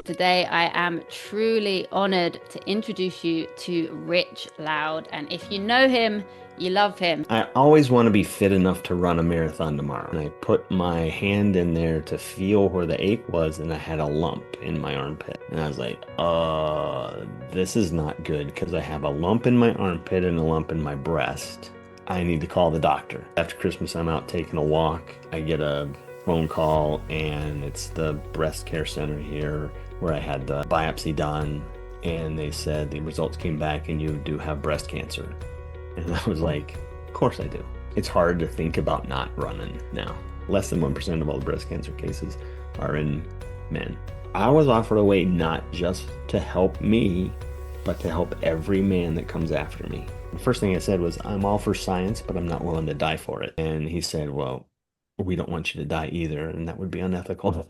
Today, I am truly honored to introduce you to Rich Loud. And if you know him, you love him. I always want to be fit enough to run a marathon tomorrow. And I put my hand in there to feel where the ache was, and I had a lump in my armpit. And I was like, this is not good because I have a lump in my armpit and a lump in my breast. I need to call the doctor. After Christmas, I'm out taking a walk. I get a phone call, and it's the breast care center here where I had the biopsy done. And they said the results came back, and you do have breast cancer. And I was like, of course I do. It's hard to think about not running now. Less than 1% of all the breast cancer cases are in men. I was offered a way not just to help me, but to help every man that comes after me. The first thing I said was, I'm all for science, but I'm not willing to die for it. And he said, well, we don't want you to die either, and that would be unethical.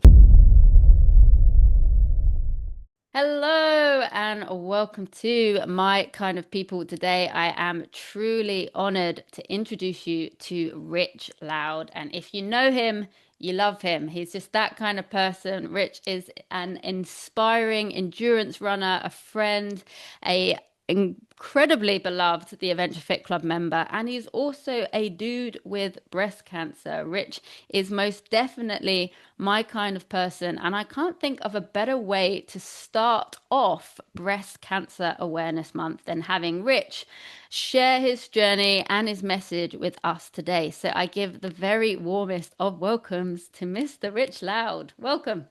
Hello and welcome to My Kind of People. Today, I am truly honored to introduce you to Rich Loud. And if you know him, you love him. He's just that kind of person. Rich is an inspiring endurance runner, a friend, a incredibly beloved the Adventure Fit Club member, and he's also a dude with breast cancer. Rich is most definitely my kind of person, and I can't think of a better way to start off Breast Cancer Awareness Month than having Rich share his journey and his message with us today. So I give the very warmest of welcomes to Mr. Rich Loud. Welcome.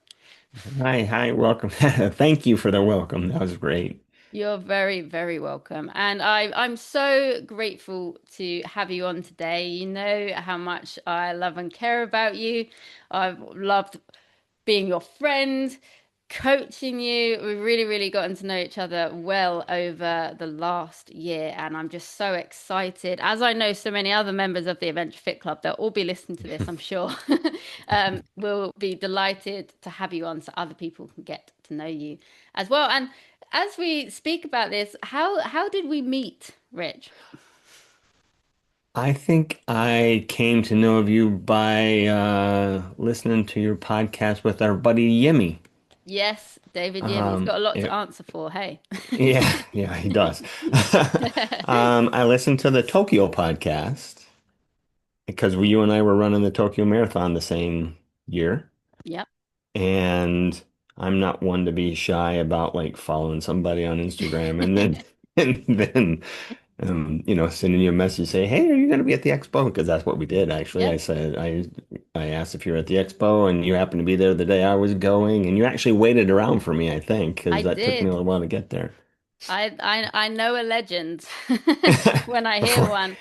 Hi, welcome. Thank you for the welcome. That was great. You're very, very welcome. And I'm so grateful to have you on today. You know how much I love and care about you. I've loved being your friend, coaching you. We've really, really gotten to know each other well over the last year. And I'm just so excited. As I know so many other members of the Adventure Fit Club, they'll all be listening to this, I'm sure. We'll be delighted to have you on so other people can get to know you as well. And as we speak about this, how did we meet, Rich? I think I came to know of you by listening to your podcast with our buddy Yimmy. Yes, David Yin. He's got a lot to It, answer for. Hey. yeah, he does. I listened to the Tokyo podcast because you and I were running the Tokyo Marathon the same year, Yep. and I'm not one to be shy about like following somebody on Instagram and then and then sending you a message say, "Hey, are you going to be at the expo?" Because that's what we did actually. Yep. I asked if you were at the expo, and you happened to be there the day I was going, and you actually waited around for me, I think, I because that took me a did. little while to get there. I know a legend when I hear Before, one.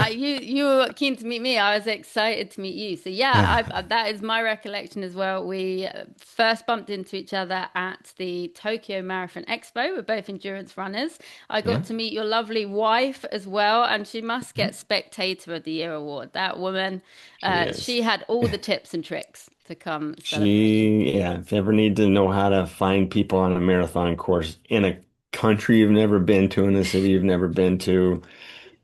You were keen to meet me. I was excited to meet you. So yeah, that is my recollection as well. We first bumped into each other at the Tokyo Marathon Expo. We're both endurance runners. I got yeah, to meet your lovely wife as well, and she must get Spectator of the Year award. That woman, she she is. had all the tips and tricks to come celebrate you. Yeah, if you ever need to know how to find people on a marathon course in a country you've never been to, in a city you've never been to,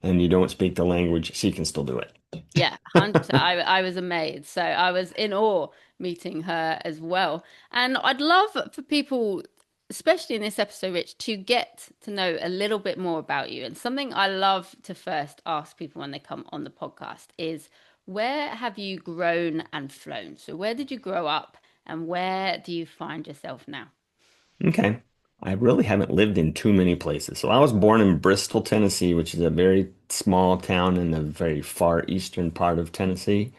and you don't speak the language, she can still do it. Yeah, 100%. I was amazed. So I was in awe meeting her as well. And I'd love for people, especially in this episode, Rich, to get to know a little bit more about you. And something I love to first ask people when they come on the podcast is where have you grown and flown? So where did you grow up and where do you find yourself now? Okay. I really haven't lived in too many places. So I was born in Bristol, Tennessee, which is a very small town in the very far eastern part of Tennessee.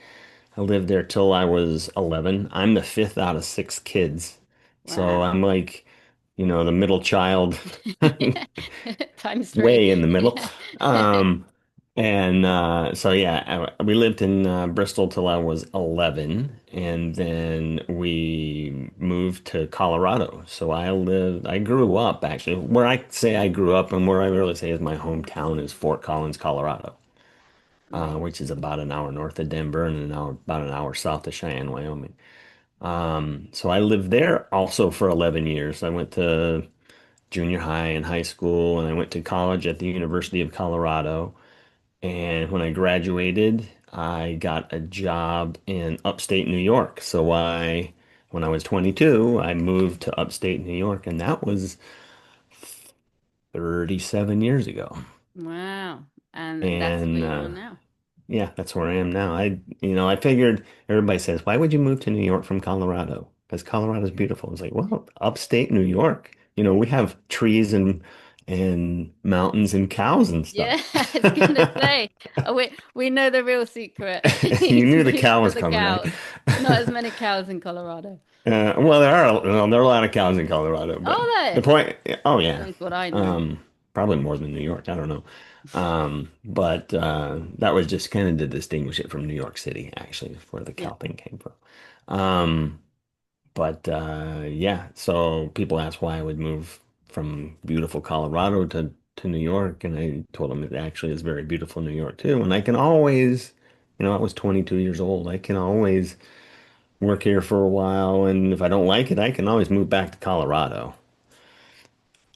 I lived there till I was 11. I'm the fifth out of six kids. So I'm Wow. like, the middle child, Times three. way in the middle. Um, so yeah, we lived in Bristol till I was 11, and then we moved to Colorado. So I grew up actually, where I say I grew up and where I really say is my hometown is Fort Collins, Colorado, which is about an hour north of Denver and about an hour south of Cheyenne, Wyoming. So I lived there also for 11 years. I went to junior high and high school, and I went to college at the University of Colorado. And when I graduated, I got a job in upstate New York. So I when I was 22, I moved to upstate New York, and that was 37 years ago. Wow. And that's And where you are now. yeah, that's where I am now. I figured everybody says, why would you move to New York from Colorado? Because Colorado's beautiful. It's like, well, upstate New York, we have trees and mountains and cows and stuff. Yeah, I was gonna say, we know the real secret. You You need to knew the move cow to was the coming, right? cows. Not as many cows in Colorado. Well, there are a lot of cows in Colorado, but Are the they? point, oh yeah, Knows what I know. um, probably more than New York. I don't know, but that was just kind of to distinguish it from New York City, actually, where the Yeah. cow thing came from. Um, but yeah, so people ask why I would move from beautiful Colorado to New York, and I told them it actually is very beautiful New York too, and I can always, I was 22 years old. I can always work here for a while, and if I don't like it, I can always move back to Colorado.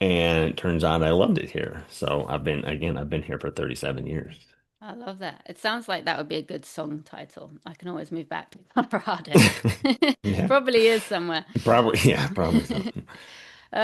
And it turns out I loved it here. So I've been here for 37 years. I love that. It sounds like that would be a good song title. I can always move back to Colorado. Yeah, Probably is somewhere. probably, yeah, probably something.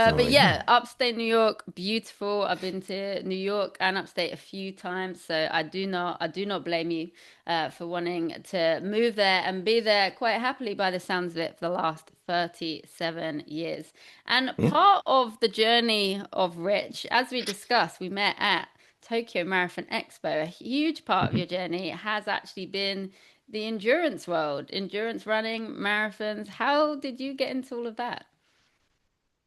So But yeah, yeah, upstate New York, beautiful. I've been to New York and upstate a few times, so I do not blame you for wanting to move there and be there quite happily by the sounds of it for the last 37 years. And yeah. part of the journey of Rich, as we discussed, we met at Tokyo Marathon Expo. A huge part of Mhm. your journey has actually been the endurance world, endurance running, marathons. How did you get into all of that?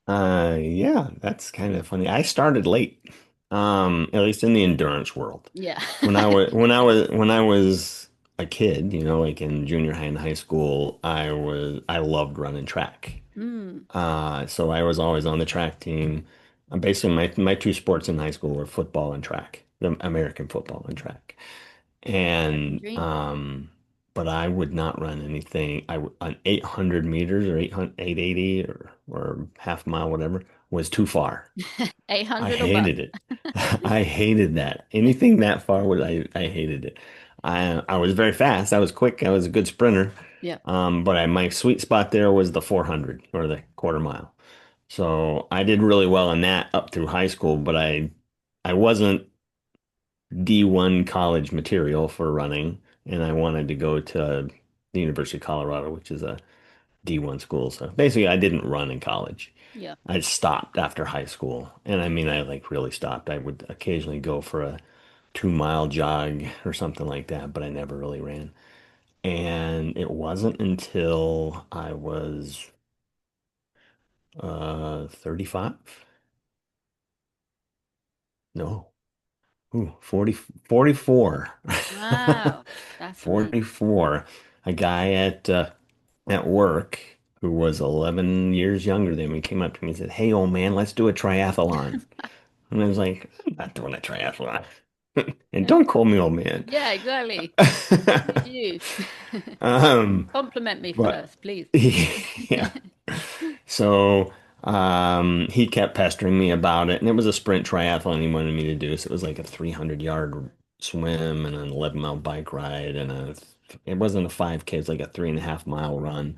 Yeah, that's kind of funny. I started late, at least in the endurance world. Yeah. When I was a kid, like in junior high and high school, I loved running track. Mm, So I was always on the track team. Basically, my two sports in high school were football and track, the American football and track. American And Dream. but I would not run anything. On 800 meters or 800, 880 or half mile, whatever, was too far. I 800 or bust. hated it. I hated that. Anything that far would I hated it. I was very fast. I was quick. I was a good sprinter. Yeah. But my sweet spot there was the 400 or the quarter mile. So I did really well in that up through high school, but I wasn't D1 college material for running, and I wanted to go to the University of Colorado, which is a D1 school. So basically, I didn't run in college. Yeah. I stopped after high school. And I mean, I like really stopped. I would occasionally go for a 2 mile jog or something like that, but I never really ran. And it wasn't until I was 35. No. Ooh, 40, 44. Wow. That's amazing. 44. A guy at work who was 11 years younger than me came up to me and said, "Hey, old man, let's do a triathlon." And I was like, "I'm not doing a triathlon." And Yeah. don't call me old man. Yeah, exactly. Who's you? Um, Compliment me but first, please. yeah. So he kept pestering me about it, and it was a sprint triathlon he wanted me to do. So it was like a 300-yard swim and an 11-mile bike ride, and it wasn't a 5K, it was like a 3.5 mile run.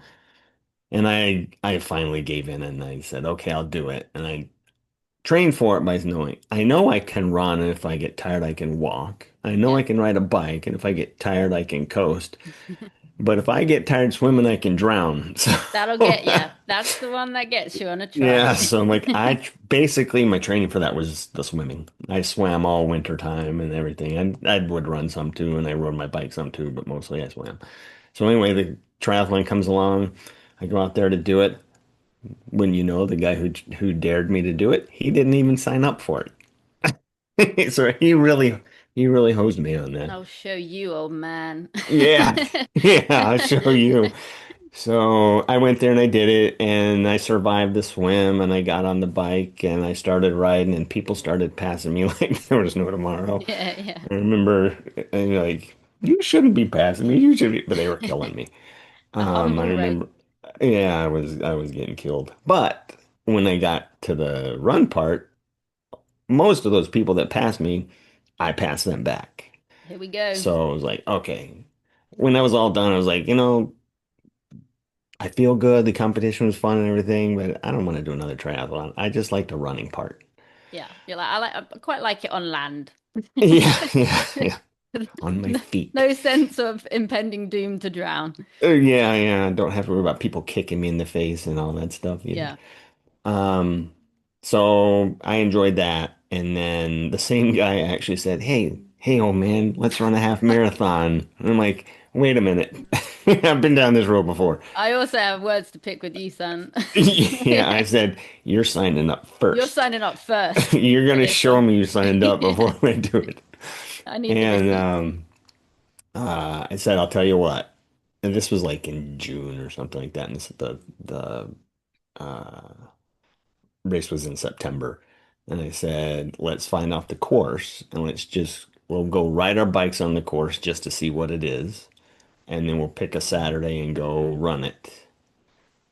And I finally gave in and I said, okay, I'll do it. And I trained for it by knowing I know I can run, and if I get tired, I can walk. I know Yeah. I can ride a bike, and if I get tired, I can coast. But if I get tired swimming, I can drown. That'll So get you. That's the one that gets you on a yeah, tri. so I'm like basically my training for that was the swimming. I swam all winter time and everything. I would run some too, and I rode my bike some too, but mostly I swam. So anyway, the triathlon comes along. I go out there to do it. When the guy who dared me to do it, he didn't even sign up for it. So he really hosed me on that. I'll show you, old man. Yeah, yeah, I'll show you. So I went there and I did it, and I survived the swim, and I got on the bike and I started riding, and people started passing me like there was no tomorrow. Yeah, yeah. I remember like, you shouldn't be passing me, you should be, but they were killing me. A I humble race. remember, yeah, I was getting killed. But when I got to the run part, most of those people that passed me, I passed them back. Here we go. So I was like, okay. When that was all done, I was like, I feel good. The competition was fun and everything, but I don't want to do another triathlon. I just like the running part. Yeah, you're like I quite like it on land. Yeah, yeah, yeah. On my No, feet. no sense of impending doom to drown. Yeah, yeah. I don't have to worry about people kicking me in the face and all that stuff either. Yeah. Um, so I enjoyed that. And then the same guy actually said, hey, old man, let's run a half marathon. And I'm like, wait a minute. I've been down this road before. I also have words to pick with you, son. Yeah, I said, you're signing up You're first. signing up first You're for gonna this show one. me you signed up before Yeah, I do it. I need the And receipts. I said, I'll tell you what. And this was like in June or something like that. And the uh, race was in September. And I said, let's find out the course and we'll go ride our bikes on the course just to see what it is. And then we'll pick a Saturday and go run it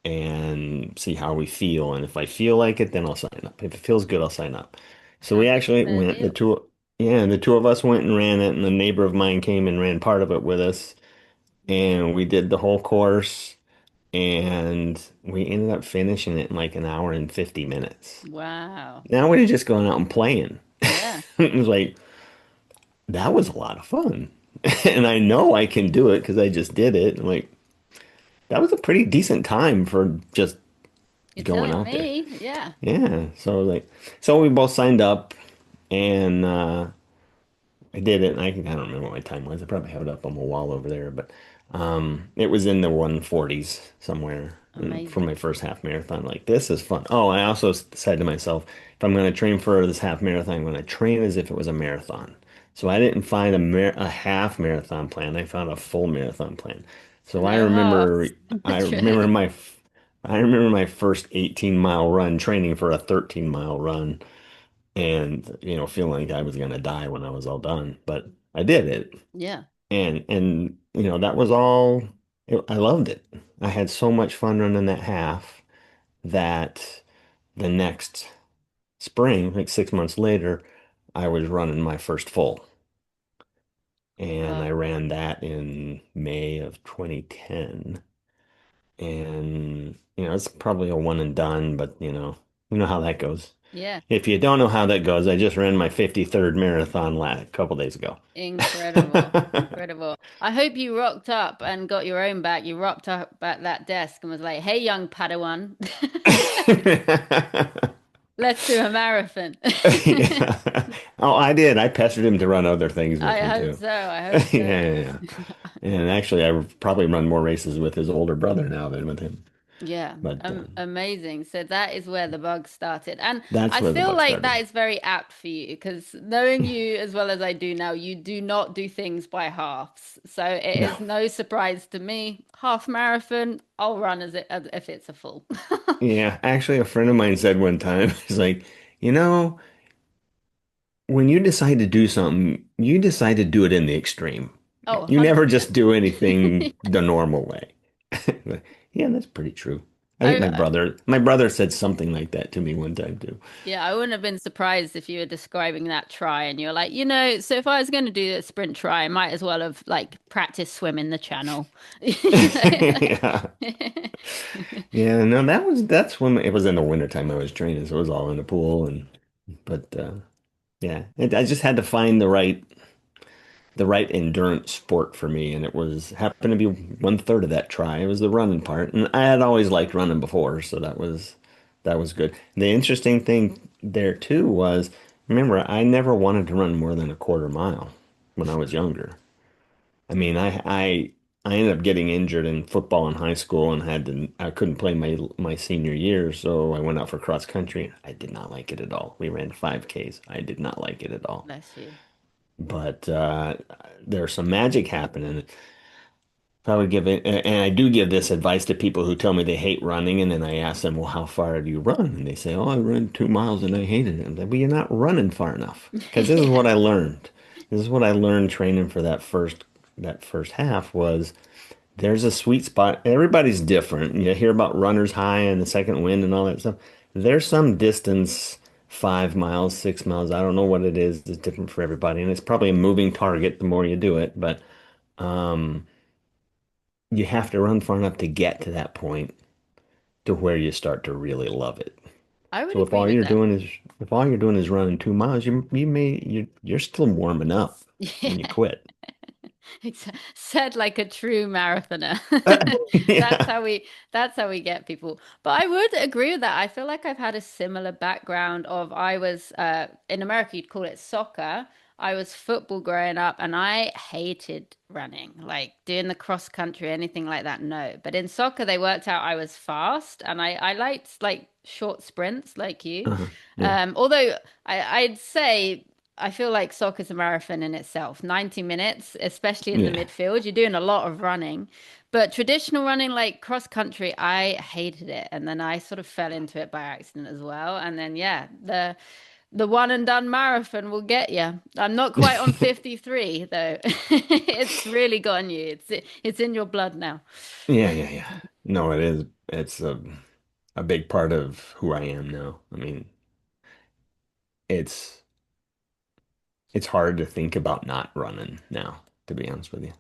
and see how we feel. And if I feel like it, then I'll sign up. If it feels good, I'll sign up. So we Sounds like a actually fair went, deal. yeah, the two of us went and ran it, and a neighbor of mine came and ran part of it with us. And we did the whole course, and we ended up finishing it in like an hour and 50 minutes. Wow. Now we're just going out and playing. Yeah, It was like, that was a lot of fun. And I know I can do it because I just did it. I'm like, that was a pretty decent time for just you're going telling out there. me. Yeah. Yeah. So we both signed up and I did it. And I don't remember what my time was. I probably have it up on my wall over there, but it was in the 140s somewhere for Amazing. my first half marathon. Like, this is fun. Oh, I also said to myself, if I'm going to train for this half marathon, I'm going to train as if it was a marathon. So I didn't find a half marathon plan. I found a full marathon plan. So No halves. I remember Literally. I remember my first 18-mile run training for a 13-mile run and feeling like I was gonna die when I was all done. But I did it, Yeah. and that was all. I loved it. I had so much fun running that half that the next spring, like 6 months later, I was running my first full, and I Wow. ran that in May of 2010. And it's probably a one and done, but you know how that goes. Yeah. If you don't know how that goes, I just ran my 53rd marathon a couple days ago. Incredible. Incredible. I hope you rocked up and got your own back. You rocked up at that desk and was like, hey, young Padawan, let's do a marathon. Yeah. Oh, I did. I pestered him to run other things with I me hope too. so. I Yeah, hope so. yeah, yeah. And actually, I've probably run more races with his older brother now than with him. Yeah, But amazing. So that is where the bug started. And that's I where the feel buck like started. that is very apt for you because knowing you as well as I do now, you do not do things by halves. So it No. is no surprise to me. Half marathon, I'll run as if it's a full. Yeah, actually, a friend of mine said one time, he's like, you know, when you decide to do something, you decide to do it in the extreme. Oh, You never 100%. just do anything the normal way. Yeah, that's pretty true. I think I, my brother said something like that to me one time too. yeah, I wouldn't have been surprised if you were describing that try and you're like, so if I was going to do a sprint try, I might as well have like practiced swimming the channel. Yeah. Yeah, no, that's when it was in the wintertime I was training, so it was all in the pool but yeah, I just had to find the right endurance sport for me, and it was happened to be one third of that try. It was the running part, and I had always liked running before, so that was good. The interesting thing there too was, remember, I never wanted to run more than a quarter mile when I was younger. I mean, I ended up getting injured in football in high school and I couldn't play my senior year, so I went out for cross country. I did not like it at all. We ran 5Ks. I did not like it at all. Bless you. But there's some magic happening. If I would give it, and I do give this advice to people who tell me they hate running, and then I ask them, "Well, how far do you run?" And they say, "Oh, I ran 2 miles and I hated it." I'm like, "Well, you're not running far enough." Because this is Yeah. what I learned. This is what I learned training for that first half was there's a sweet spot. Everybody's different. You hear about runner's high and the second wind and all that stuff. There's some distance, 5 miles, 6 miles. I don't know what it is. It's different for everybody, and it's probably a moving target the more you do it. But you have to run far enough to get to that point to where you start to really love it. I would So agree with that. if all you're doing is running 2 miles, you're still warming up when you Yeah. quit. Said like a true marathoner. That's Yeah. how we get people. But I would agree with that. I feel like I've had a similar background of I was in America you'd call it soccer. I was football growing up and I hated running, like doing the cross country, anything like that. No. But in soccer they worked out I was fast and I liked like short sprints like you. Uh-huh. Yeah. Although I'd say I feel like soccer's a marathon in itself. 90 minutes, especially in the Yeah. midfield, you're doing a lot of running. But traditional running, like cross country, I hated it. And then I sort of fell into it by accident as well. And then yeah, the one and done marathon will get you. I'm not quite on 53 though. It's really gotten you. It's in your blood now. Yeah, yeah, yeah. No, it is. It's a big part of who I am now. I mean, it's it's hard to think about not running now, to be honest with you.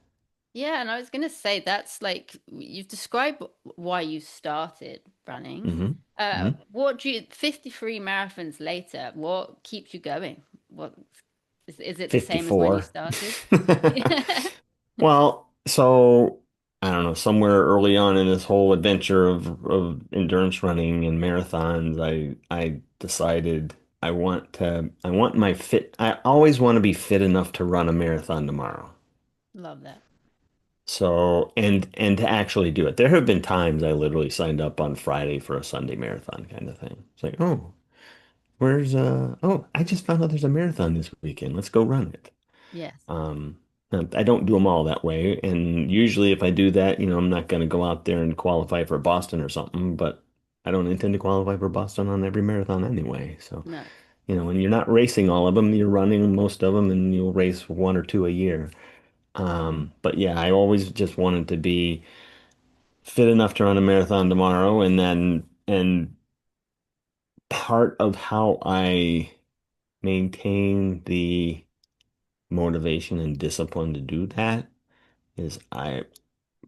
Yeah, and I was gonna say that's like you've described why you started running. Hmm. Hmm. What do you 53 marathons later, what keeps you going? What is it the same as when you 54. started? Yeah. Well, so I don't know, somewhere early on in this whole adventure of endurance running and marathons, I decided I want my fit I always want to be fit enough to run a marathon tomorrow. Love that. So and to actually do it. There have been times I literally signed up on Friday for a Sunday marathon kind of thing. It's like, oh, I just found out there's a marathon this weekend. Let's go run it. Yes. Um, I don't do them all that way, and usually if I do that, I'm not going to go out there and qualify for Boston or something, but I don't intend to qualify for Boston on every marathon anyway. So, No. when you're not racing all of them, you're running most of them, and you'll race one or two a year. But yeah, I always just wanted to be fit enough to run a marathon tomorrow, and part of how I maintain the motivation and discipline to do that is I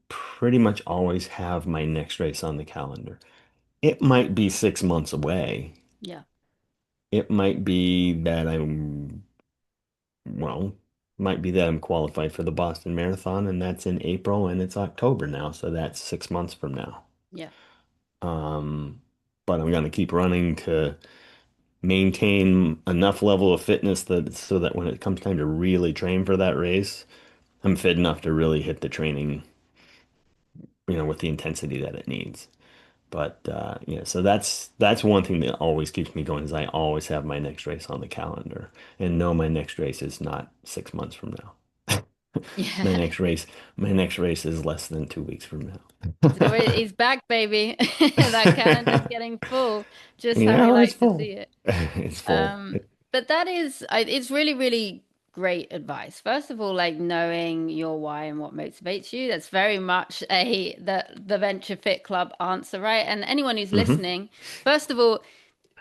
pretty much always have my next race on the calendar. It might be 6 months away. Yeah. It might be that well, might be that I'm qualified for the Boston Marathon, and that's in April, and it's October now, so that's 6 months from now. Yeah. Um, but I'm going to keep running to maintain enough level of fitness that so that when it comes time to really train for that race, I'm fit enough to really hit the training, with the intensity that it needs. But yeah, so that's one thing that always keeps me going is I always have my next race on the calendar and know my next race is not 6 months from now. My Yeah. next race, my next race is less than 2 weeks from So now. he's back, baby. That calendar's getting full, just how we Yeah, it's like to full. see it. It's full. Um, but it's really, really great advice. First of all, like knowing your why and what motivates you. That's very much the Venture Fit Club answer, right? And anyone who's Hmm. listening, first of all,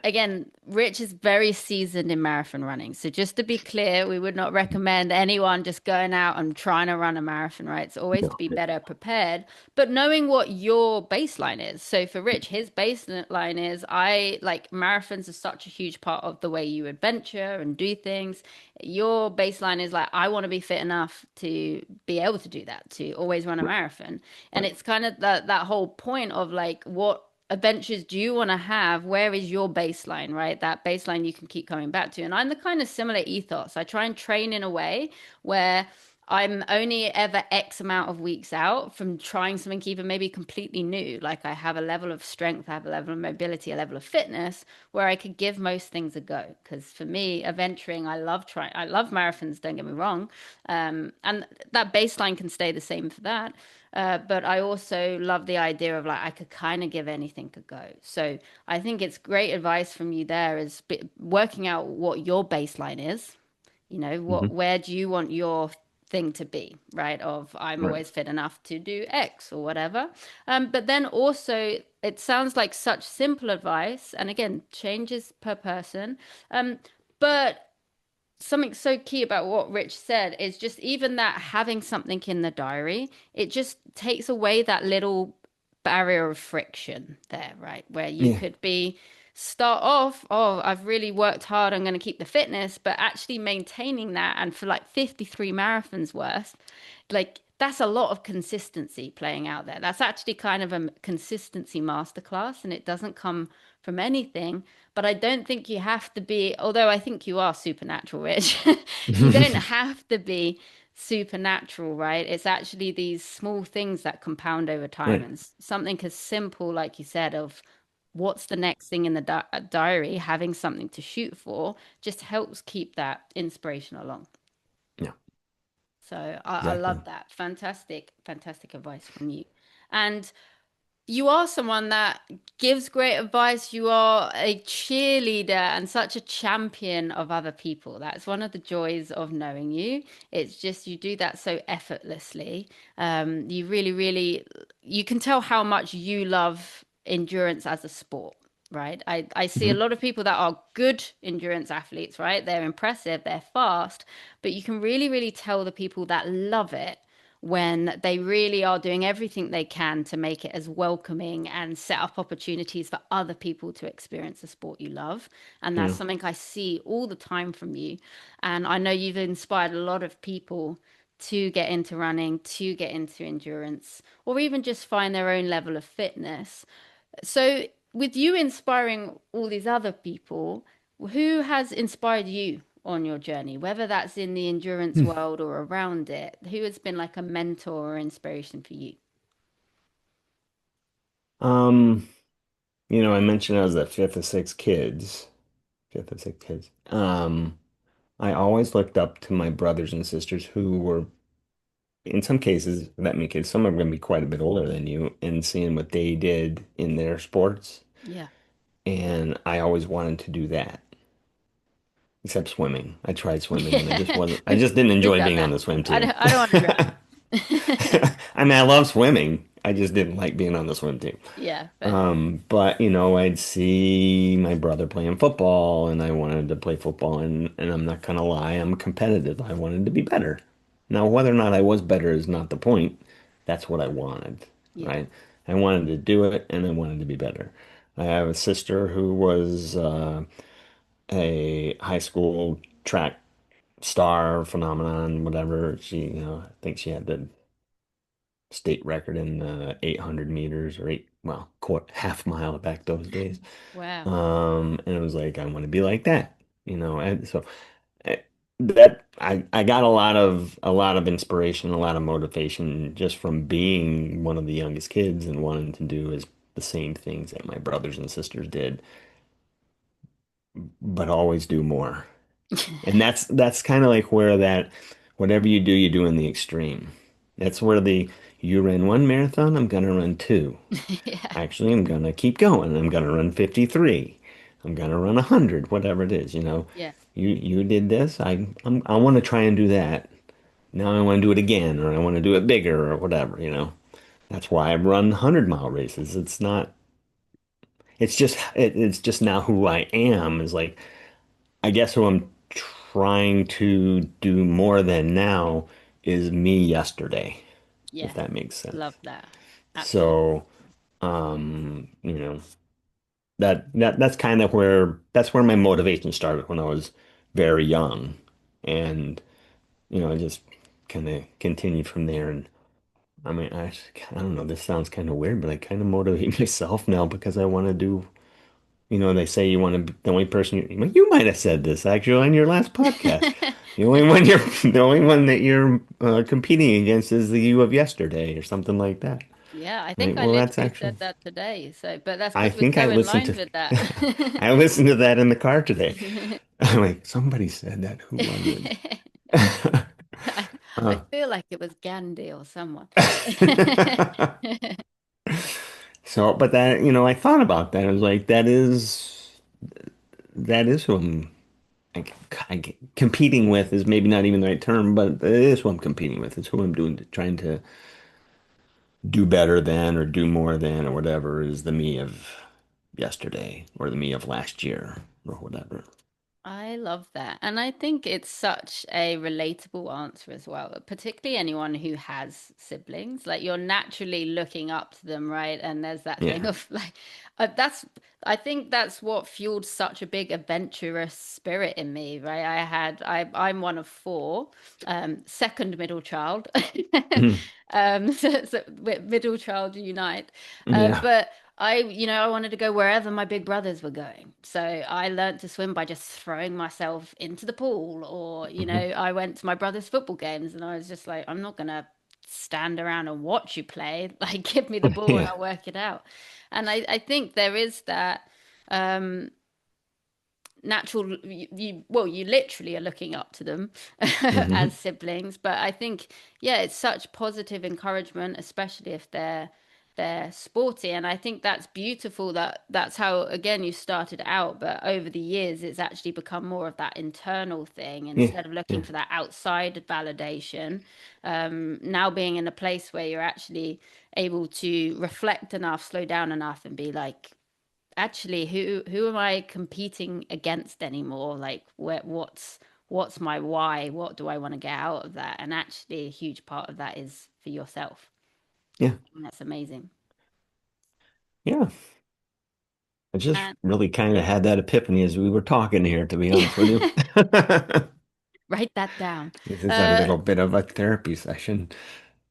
again, Rich is very seasoned in marathon running. So just to be clear, we would not recommend anyone just going out and trying to run a marathon, right? It's always to No. be better prepared, but knowing what your baseline is. So for Rich, his baseline is I like marathons are such a huge part of the way you adventure and do things. Your baseline is like, I want to be fit enough to be able to do that, to always run a Right. marathon. And Right. it's kind of that whole point of like, what adventures do you want to have? Where is your baseline, right? That baseline you can keep coming back to. And I'm the kind of similar ethos. I try and train in a way where I'm only ever X amount of weeks out from trying something even maybe completely new. Like I have a level of strength, I have a level of mobility, a level of fitness where I could give most things a go. Because for me, adventuring, I love marathons, don't get me wrong. And that baseline can stay the same for that. But I also love the idea of like I could kind of give anything a go. So I think it's great advice from you there is working out what your baseline is. Hmm. Where do you want your thing to be, right? Of I'm Right. always fit enough to do X or whatever. But then also it sounds like such simple advice, and again, changes per person. But something so key about what Rich said is just even that having something in the diary, it just takes away that little barrier of friction there, right? Where you Yeah, could be start off, oh, I've really worked hard, I'm going to keep the fitness, but actually maintaining that and for like 53 marathons worth, like that's a lot of consistency playing out there. That's actually kind of a consistency masterclass, and it doesn't come from anything. But I don't think you have to be, although I think you are supernatural, Rich. You don't have to be supernatural, right? It's actually these small things that compound over time. right. And something as simple, like you said, of what's the next thing in the diary, having something to shoot for just helps keep that inspiration along. Yeah, So I exactly. love that. Fantastic, fantastic advice from you. And you are someone that gives great advice. You are a cheerleader and such a champion of other people. That's one of the joys of knowing you. It's just you do that so effortlessly. You really, really, you can tell how much you love endurance as a sport, right? I see a Hmm. lot of people that are good endurance athletes, right? They're impressive, they're fast, but you can really, really tell the people that love it when they really are doing everything they can to make it as welcoming and set up opportunities for other people to experience the sport you love. And that's Yeah. something I see all the time from you. And I know you've inspired a lot of people to get into running, to get into endurance, or even just find their own level of fitness. So, with you inspiring all these other people, who has inspired you on your journey, whether that's in the endurance Hmm. world or around it? Who has been like a mentor or inspiration for you? Um, I mentioned I was the fifth of six kids. Fifth of six kids. I always looked up to my brothers and sisters who were, in some cases, that make it, some are going to be quite a bit older than you, and seeing what they did in their sports. Yeah. And I always wanted to do that, except swimming. I tried swimming and Yeah. I just didn't We've enjoy done being on that. the swim I team. don't want to drown. I mean, I love swimming. I just didn't like being on the swim team. Yeah, fair. But I'd see my brother playing football and I wanted to play football and I'm not gonna lie, I'm competitive. I wanted to be better. Now, whether or not I was better is not the point. That's what I wanted, Yeah. right? I wanted to do it and I wanted to be better. I have a sister who was a high school track star phenomenon, whatever. She, I think she had the state record in 800 meters or well, half mile back those days. Wow. And it was like, I want to be like that, and so eh, that I got a lot of inspiration, a lot of motivation just from being one of the youngest kids and wanting to do the same things that my brothers and sisters did, but always do more. And that's kind of like where that whatever you do in the extreme. That's where you ran one marathon, I'm gonna run two. Yeah. Actually, I'm gonna keep going. I'm gonna run 53. I'm gonna run 100, whatever it is, Yeah. You did this. I want to try and do that. Now I want to do it again, or I want to do it bigger, or whatever. That's why I run 100-mile races. It's just now who I am is like I guess who I'm trying to do more than now is me yesterday, if Yes. that makes sense. Love that. Absolutely. So, um, you know, that's where my motivation started when I was very young. And, I just kind of continued from there. And I mean, I don't know, this sounds kind of weird, but I kind of motivate myself now because I want to do. They say you want to be the only person you might have said this actually on your last podcast. The only one you're the only one that you're competing against is the you of yesterday or something like that. Yeah, I think Right? I Well, that's literally actually said that today. So, but that's I because we're think I so in listened line to with that. I listened to that in the car today. I'm like, somebody said that. Who was it? I, I Uh, feel like it was Gandhi or someone. so, but that, I thought about that. I was like, that is who competing with is maybe not even the right term, but it is who I'm competing with. It's who I'm trying to do better than or do more than or whatever is the me of yesterday or the me of last year or whatever. I love that. And I think it's such a relatable answer as well, particularly anyone who has siblings. Like you're naturally looking up to them, right? And there's that thing Yeah. of like, that's, I think that's what fueled such a big adventurous spirit in me, right? I'm one of four, second middle child. So middle child unite. Yeah. But I wanted to go wherever my big brothers were going. So I learned to swim by just throwing myself into the pool, or, Hmm. I went to my brother's football games and I was just like, I'm not gonna stand around and watch you play. Like, give me the ball and Yeah. I'll work it out. And I think there is that um natural well, you literally are looking up to them as Hmm. siblings, but I think, yeah, it's such positive encouragement, especially if they're sporty. And I think that's beautiful, that that's how, again, you started out, but over the years it's actually become more of that internal thing Yeah. instead of looking Yeah. for that outside validation. Now being in a place where you're actually able to reflect enough, slow down enough, and be like, actually, who am I competing against anymore? Like, what's my why? What do I want to get out of that? And actually, a huge part of that is for yourself. Yeah. And that's amazing. Yeah. I just And really kind of yeah, had that epiphany as we were talking here, to be yeah, honest with you. write that down. This is a Uh, little bit of a therapy session.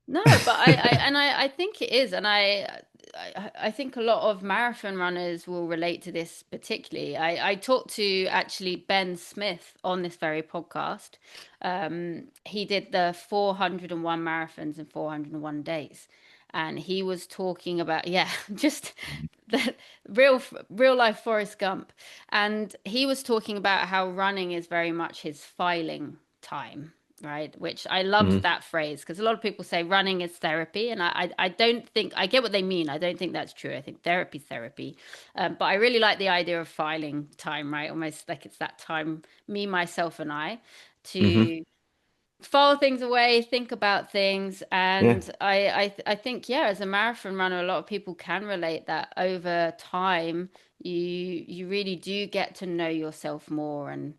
No, but I think it is, and I think a lot of marathon runners will relate to this particularly. I talked to actually Ben Smith on this very podcast. He did the 401 marathons in 401 days, and he was talking about, yeah, just the real life Forrest Gump, and he was talking about how running is very much his filing time, right? Which I loved Hmm. that phrase, because a lot of people say running is therapy, and I don't think, I get what they mean. I don't think that's true. I think therapy's therapy, but I really like the idea of filing time, right? Almost like it's that time, me, myself, and I, Hmm. to file things away, think about things. Yeah. And I think, yeah, as a marathon runner, a lot of people can relate that over time you really do get to know yourself more. And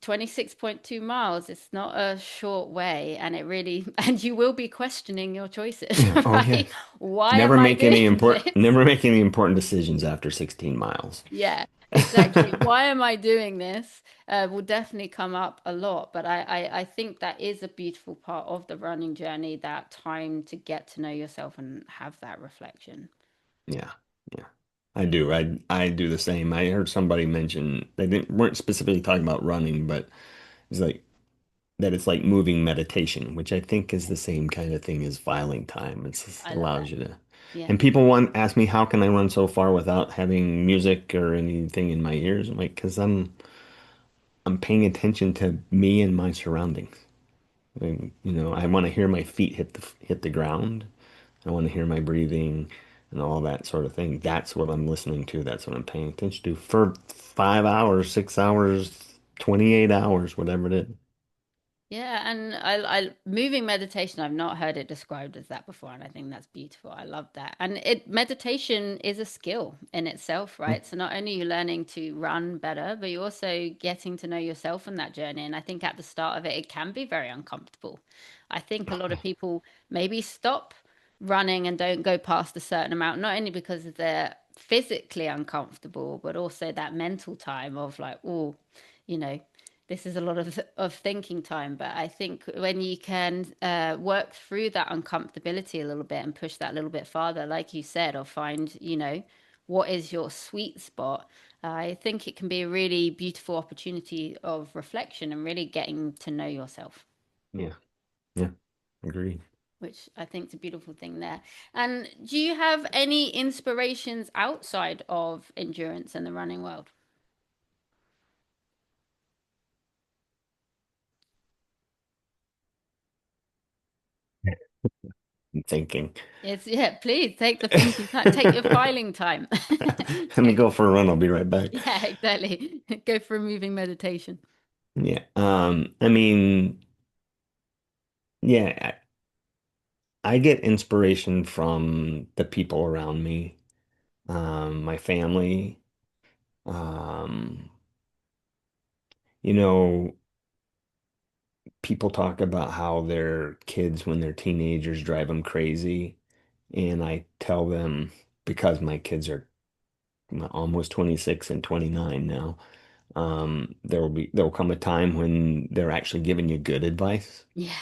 26.2 miles, it's not a short way, and it really, and you will be questioning your choices, Yeah. Oh, yeah. right? Why am I doing this? Never make any important decisions after 16 miles. Yeah, exactly. Why am I doing this? Will definitely come up a lot, but I think that is a beautiful part of the running journey, that time to get to know yourself and have that reflection. Yeah. Yeah. I do. I do the same. I heard somebody mention they didn't weren't specifically talking about running, but it's like that it's like moving meditation, which I think is the same kind of thing as filing time. It just I love allows that. you to. Yeah, And people want ask me how can I run so far without having music or anything in my ears? I'm like, because I'm paying attention to me and my surroundings. And, I want to hear my feet hit the ground. I want to hear my breathing and all that sort of thing. That's what I'm listening to. That's what I'm paying attention to for 5 hours, 6 hours, 28 hours, whatever it is. yeah, and I moving meditation, I've not heard it described as that before, and I think that's beautiful. I love that. And it meditation is a skill in itself, Yeah. right? So not only are you learning to run better, but you're also getting to know yourself in that journey. And I think at the start of it, it can be very uncomfortable. I think a Oh, lot yeah. of people maybe stop running and don't go past a certain amount, not only because they're physically uncomfortable, but also that mental time of like, oh, you know, this is a lot of thinking time. But I think when you can work through that uncomfortability a little bit and push that a little bit farther, like you said, or find, what is your sweet spot, I think it can be a really beautiful opportunity of reflection and really getting to know yourself, Yeah. Yeah. Agreed. which I think is a beautiful thing there. And do you have any inspirations outside of endurance and the running world? I'm thinking. It's, yeah, please take the thinking time, take your filing time. Let me go for a run. I'll be right back. Yeah, exactly. Go for a moving meditation. Yeah. I mean, yeah, I get inspiration from the people around me, my family. Um, you know, people talk about how their kids, when they're teenagers, drive them crazy. And I tell them, because my kids are almost 26 and 29 now, there'll come a time when they're actually giving you good advice. Yeah.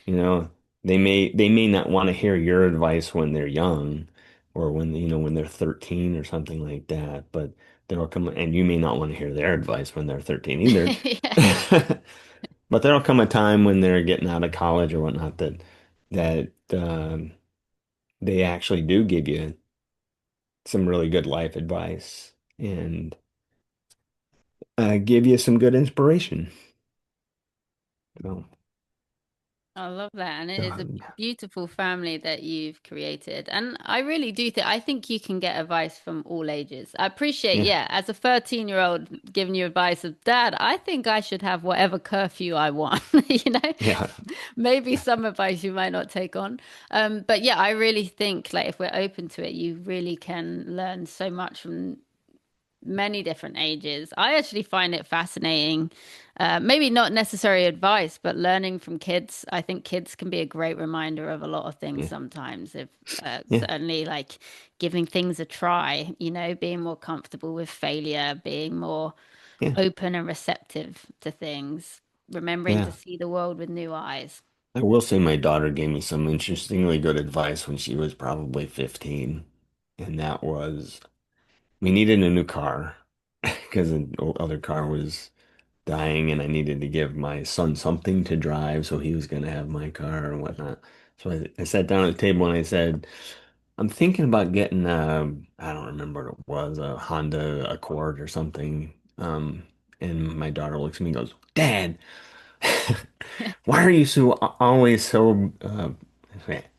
You know, they may not want to hear your advice when they're young or when they're 13 or something like that, but there'll come and you may not want to hear their advice when they're 13 either. Yeah. But there'll come a time when they're getting out of college or whatnot that they actually do give you some really good life advice and give you some good inspiration. So, I love that. And it is a um, beautiful family that you've created. And I really do think, I think you can get advice from all ages. I appreciate, yeah, yeah, as a 13-year-old giving you advice of, Dad, I think I should have whatever curfew I want, you know? yeah, Maybe some advice you might not take on. But yeah, I really think like if we're open to it, you really can learn so much from many different ages. I actually find it fascinating. Maybe not necessary advice, but learning from kids. I think kids can be a great reminder of a lot of things yeah, sometimes. If yeah, certainly like giving things a try, you know, being more comfortable with failure, being more yeah, open and receptive to things, remembering to yeah. see the world with new eyes. I will say my daughter gave me some interestingly good advice when she was probably 15. And that was we needed a new car because the other car was dying and I needed to give my son something to drive. So he was going to have my car and whatnot. So I sat down at the table and I said, I'm thinking about getting I don't remember what it was, a Honda Accord or something. And my daughter looks at me and goes, Dad, why are you always so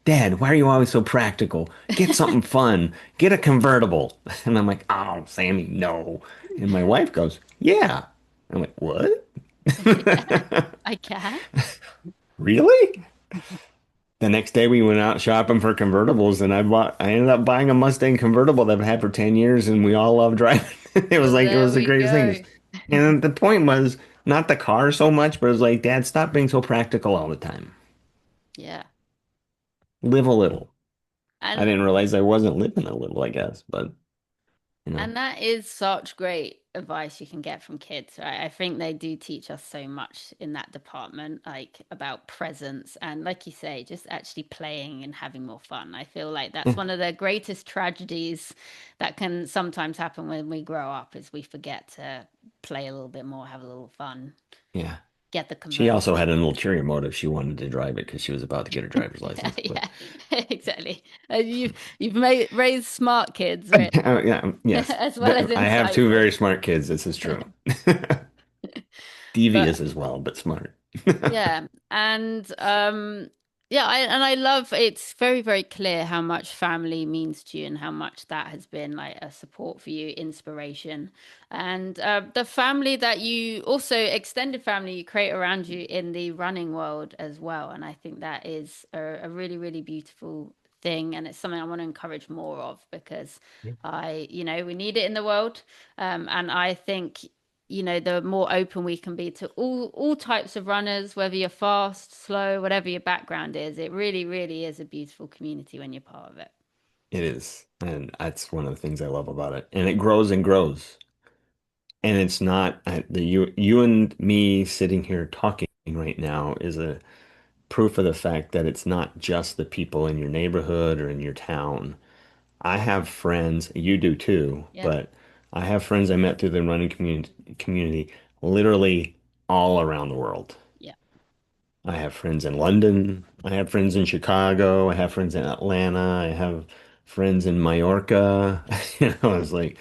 Dad, why are you always so practical? Get something fun. Get a convertible. And I'm like, oh, Sammy, no. And my wife goes, yeah. I'm like, what? Yeah, I can. Really? The next day we went out shopping for convertibles and I ended up buying a Mustang convertible that I've had for 10 years and we all love driving. It was Well, like it there was the we greatest thing. go. And the point was not the car so much, but it was like, Dad, stop being so practical all the time. Yeah. Live a little. I And didn't realize I wasn't living a little, I guess, but you know, And that is such great advice you can get from kids, right? I think they do teach us so much in that department, like about presence and, like you say, just actually playing and having more fun. I feel like that's yeah, one of the greatest tragedies that can sometimes happen when we grow up is we forget to play a little bit more, have a little fun, yeah. get the She also convertible. had an ulterior motive. She wanted to drive it because she was about to get her driver's Yeah, license. But yeah, exactly. You've made raised smart kids, right? yeah, yes, As well as I have two insightful. very smart kids. This is true. But Devious as well, but smart. yeah, and yeah, I love it's very, very clear how much family means to you and how much that has been like a support for you, inspiration. And the family that you also extended family you create around you in the running world as well. And I think that is a really, really beautiful thing. And it's something I want to encourage more of because we need it in the world. And I think the more open we can be to all types of runners, whether you're fast, slow, whatever your background is, it really, really is a beautiful community when you're part of it. It is. And that's one of the things I love about it. And it grows and grows. And it's not you and me sitting here talking right now is a proof of the fact that it's not just the people in your neighborhood or in your town. I have friends, you do too, Yeah, but I have friends I met through the running community literally all around the world. yeah. I have friends in London, I have friends in Chicago, I have friends in Atlanta, I have friends in Mallorca. It's like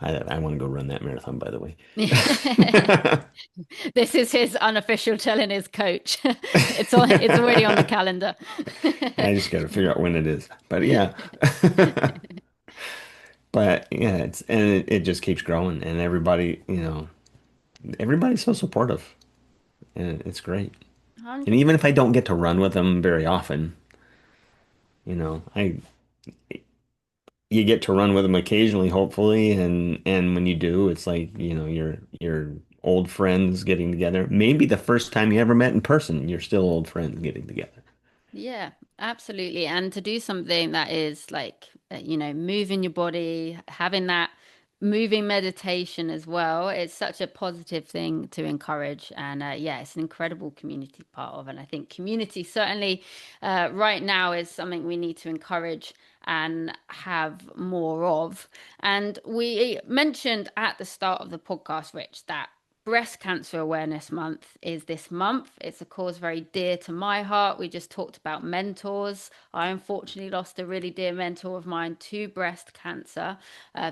I want to go run that marathon, by the way. This is his unofficial telling his coach. It's already on the calendar. I just got to figure out when it is. But yeah. But yeah, it just keeps growing and everybody's so supportive and it's great. And even 100%. if I don't get to run with them very often, I you get to run with them occasionally, hopefully, and when you do, it's like, you're old friends getting together. Maybe the first time you ever met in person, you're still old friends getting together. Yeah, absolutely. And to do something that is like, moving your body, having that moving meditation as well, it's such a positive thing to encourage. And yeah, it's an incredible community part of. And I think community certainly right now is something we need to encourage and have more of. And we mentioned at the start of the podcast, Rich, that Breast Cancer Awareness Month is this month. It's a cause very dear to my heart. We just talked about mentors. I unfortunately lost a really dear mentor of mine to breast cancer.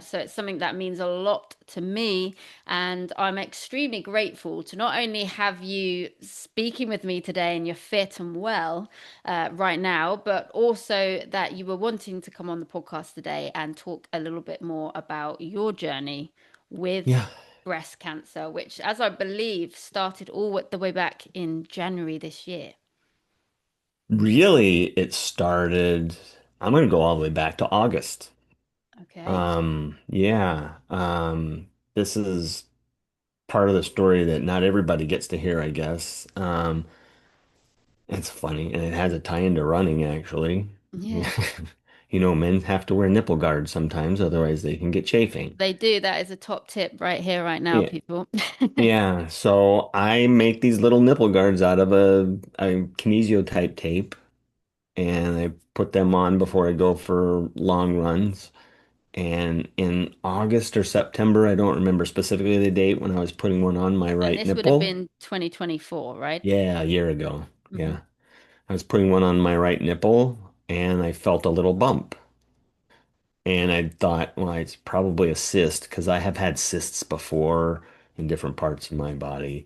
So it's something that means a lot to me. And I'm extremely grateful to not only have you speaking with me today and you're fit and well right now, but also that you were wanting to come on the podcast today and talk a little bit more about your journey with Yeah. breast cancer, which, as I believe, started all the way back in January this year. Really, it started, I'm going to go all the way back to August. Okay. Yeah. This is part of the story that not everybody gets to hear, I guess. It's funny, and it has a tie into running, actually. Yeah, You know, men have to wear nipple guards sometimes, otherwise they can get chafing. they do. That is a top tip right here, right now, Yeah. people. Yeah. So I make these little nipple guards out of a kinesio type tape, and I put them on before I go for long runs. And in August or September, I don't remember specifically the date when I was putting one on my And right this would have nipple. been 2024, right? Yeah, a year ago. Hmm. Yeah. I was putting one on my right nipple and I felt a little bump. And I thought, well, it's probably a cyst because I have had cysts before in different parts of my body.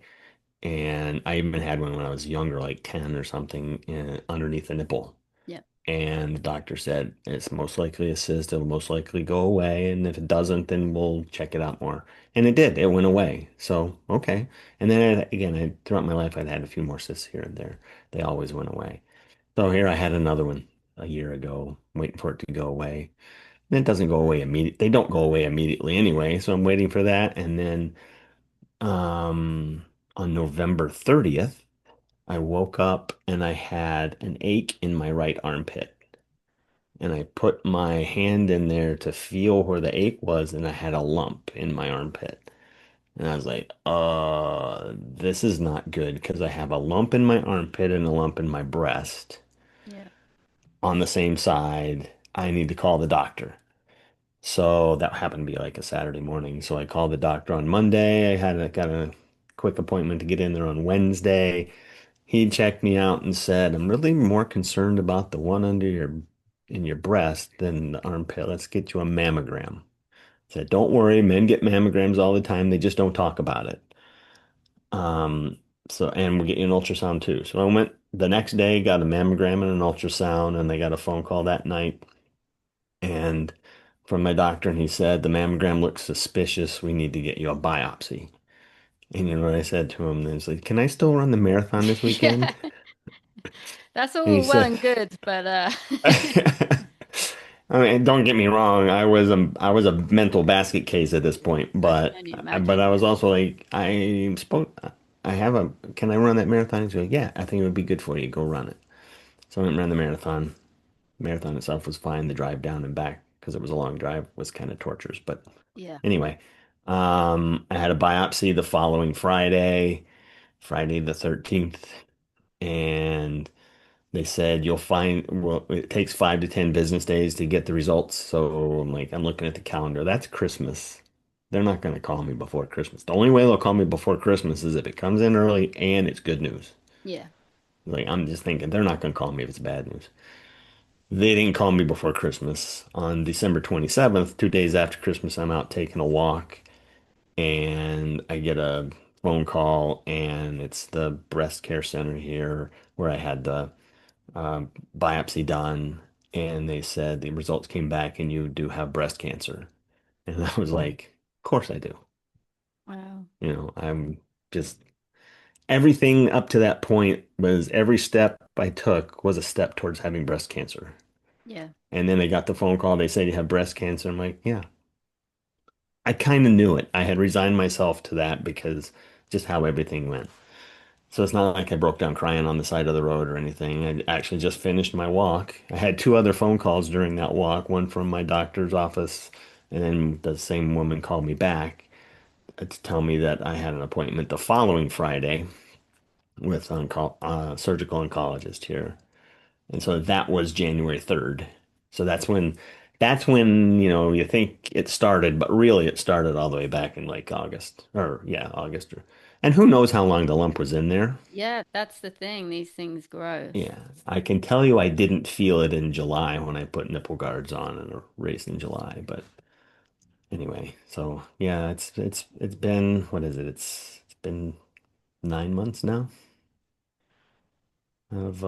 And I even had one when I was younger, like 10 or something, underneath the nipple. Yeah. And the doctor said it's most likely a cyst. It'll most likely go away. And if it doesn't, then we'll check it out more. And it did. It went away. So, okay. And then again, throughout my life, I'd had a few more cysts here and there. They always went away. So here I had another one a year ago, waiting for it to go away. And it doesn't go away immediately. They don't go away immediately anyway. So I'm waiting for that. And then um, on November 30th, I woke up and I had an ache in my right armpit. And I put my hand in there to feel where the ache was, and I had a lump in my armpit. And I was like, this is not good because I have a lump in my armpit and a lump in my breast Yeah. on the same side. I need to call the doctor. So that happened to be like a Saturday morning. So I called the doctor on Monday. Got a quick appointment to get in there on Wednesday. He checked me out and said, I'm really more concerned about the one under your in your breast than the armpit. Let's get you a mammogram. I said, don't worry, men get mammograms all the time. They just don't talk about it. Um, and we'll get you an ultrasound too. So I went the next day, got a mammogram and an ultrasound, and they got a phone call that night and from my doctor, and he said, the mammogram looks suspicious. We need to get you a biopsy. And you know what I said to him? He's like, can I still run the marathon this weekend? Yeah. That's And he all well said, and good, but I mean, don't get me wrong. I was a mental basket case at this point, I can but only but imagine. I Yeah. was also like, I have a, can I run that marathon? He's like, yeah, I think it would be good for you. Go run it. So I went and ran the marathon. Marathon itself was fine. The drive down and back, because it was a long drive, was kind of torturous. But Yeah. anyway, I had a biopsy the following Friday, Friday the 13th, and they said you'll find, well, it takes 5 to 10 business days to get the results. So I'm like, I'm looking at the calendar. That's Christmas. They're not going to call me before Christmas. The only way they'll call me before Christmas is if it comes in early and it's good news. Yeah. Like, I'm just thinking they're not going to call me if it's bad news. They didn't call me before Christmas. On December 27th, 2 days after Christmas, I'm out taking a walk and I get a phone call, and it's the breast care center here where I had the biopsy done, and they said the results came back and you do have breast cancer. And I was like, of course I do. Wow. I'm just everything up to that point was every step I took was a step towards having breast cancer. Yeah. And then they got the phone call, they said you have breast cancer. I'm like, yeah, I kind of knew it. I had resigned myself to that because just how everything went. So it's not like I broke down crying on the side of the road or anything. I actually just finished my walk. I had two other phone calls during that walk, one from my doctor's office, and then the same woman called me back to tell me that I had an appointment the following Friday with surgical oncologist here. And so that was January 3rd. So that's when, you think it started, but really it started all the way back in like August or yeah, August and who knows how long the lump was in there. Yeah, that's the thing. These things grow. Yeah, I can tell you I didn't feel it in July when I put nipple guards on in a race in July, but anyway, so yeah, it's been what is it? It's been 9 months now of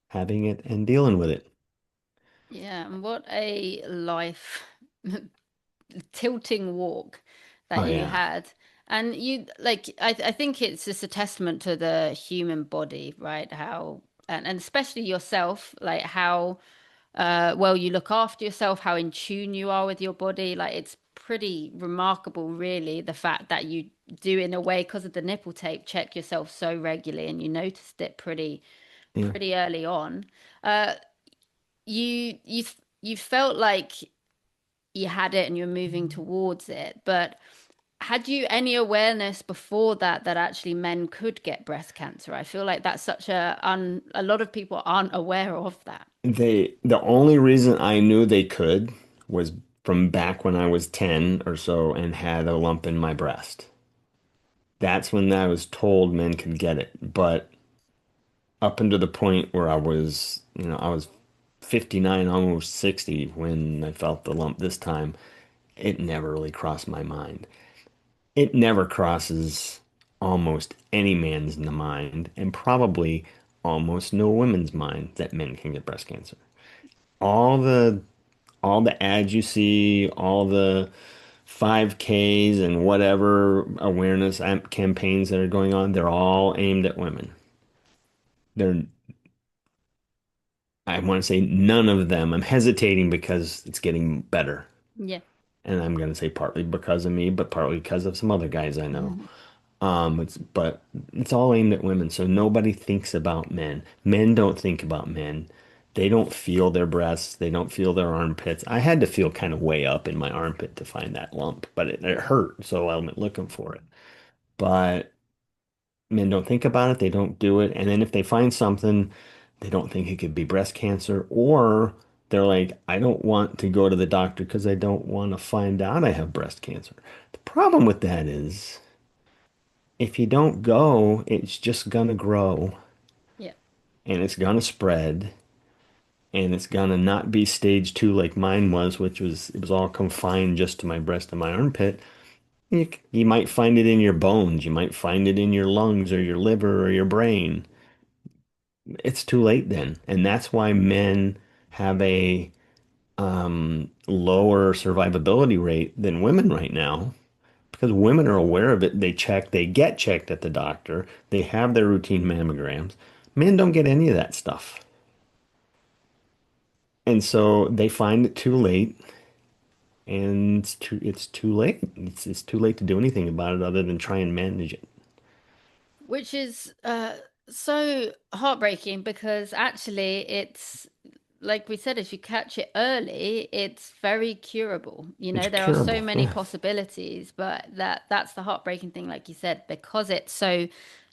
having it and dealing with it. Yeah, and what a life tilting walk Oh that you yeah. had. And you like I think it's just a testament to the human body, right? How and especially yourself, like how well you look after yourself, how in tune you are with your body. Like it's pretty remarkable, really, the fact that you do in a way because of the nipple tape check yourself so regularly and you noticed it Yeah. pretty early on. Uh you felt like you had it and you're moving towards it, but had you any awareness before that that actually men could get breast cancer? I feel like that's such a lot of people aren't aware of that. The only reason I knew they could was from back when I was 10 or so and had a lump in my breast. That's when I was told men could get it. But up until the point where I was 59, almost 60 when I felt the lump this time, it never really crossed my mind. It never crosses almost any man's mind, and probably almost no woman's mind that men can get breast cancer. All the all the ads you see, all the 5Ks and whatever awareness campaigns that are going on, they're all aimed at women. They're, I want to say none of them. I'm hesitating because it's getting better. Yeah. And I'm going to say partly because of me, but partly because of some other guys I know. But it's all aimed at women, so nobody thinks about men. Men don't think about men. They don't feel their breasts. They don't feel their armpits. I had to feel kind of way up in my armpit to find that lump, but it hurt, so I went looking for it. But men don't think about it. They don't do it. And then if they find something, they don't think it could be breast cancer, or they're like, I don't want to go to the doctor because I don't want to find out I have breast cancer. The problem with that is, if you don't go, it's just gonna grow Yeah. and it's gonna spread and it's gonna not be stage two like mine was, which was it was all confined just to my breast and my armpit. You might find it in your bones, you might find it in your lungs or your liver or your brain. It's too late then, and that's why men have a lower survivability rate than women right now. Because women are aware of it, they get checked at the doctor, they have their routine mammograms. Men don't get any of that stuff. And so they find it too late, and it's too late. It's too late to do anything about it other than try and manage it. Which is so heartbreaking because actually it's like we said, if you catch it early, it's very curable. You It's know, there are so curable. many Yeah, possibilities, but that's the heartbreaking thing, like you said, because it's so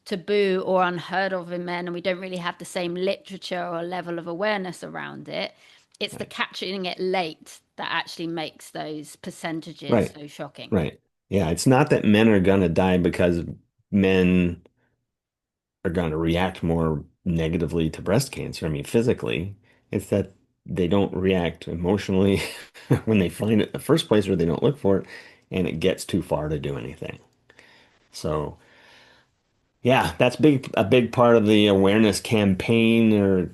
taboo or unheard of in men, and we don't really have the same literature or level of awareness around it. It's the right. catching it late that actually makes those percentages Right. so shocking. Right. Yeah, it's not that men are gonna die because men are going to react more negatively to breast cancer. I mean, physically, it's that they don't react emotionally when they find it in the first place, or they don't look for it, and it gets too far to do anything. So, yeah, that's a big part of the awareness campaign or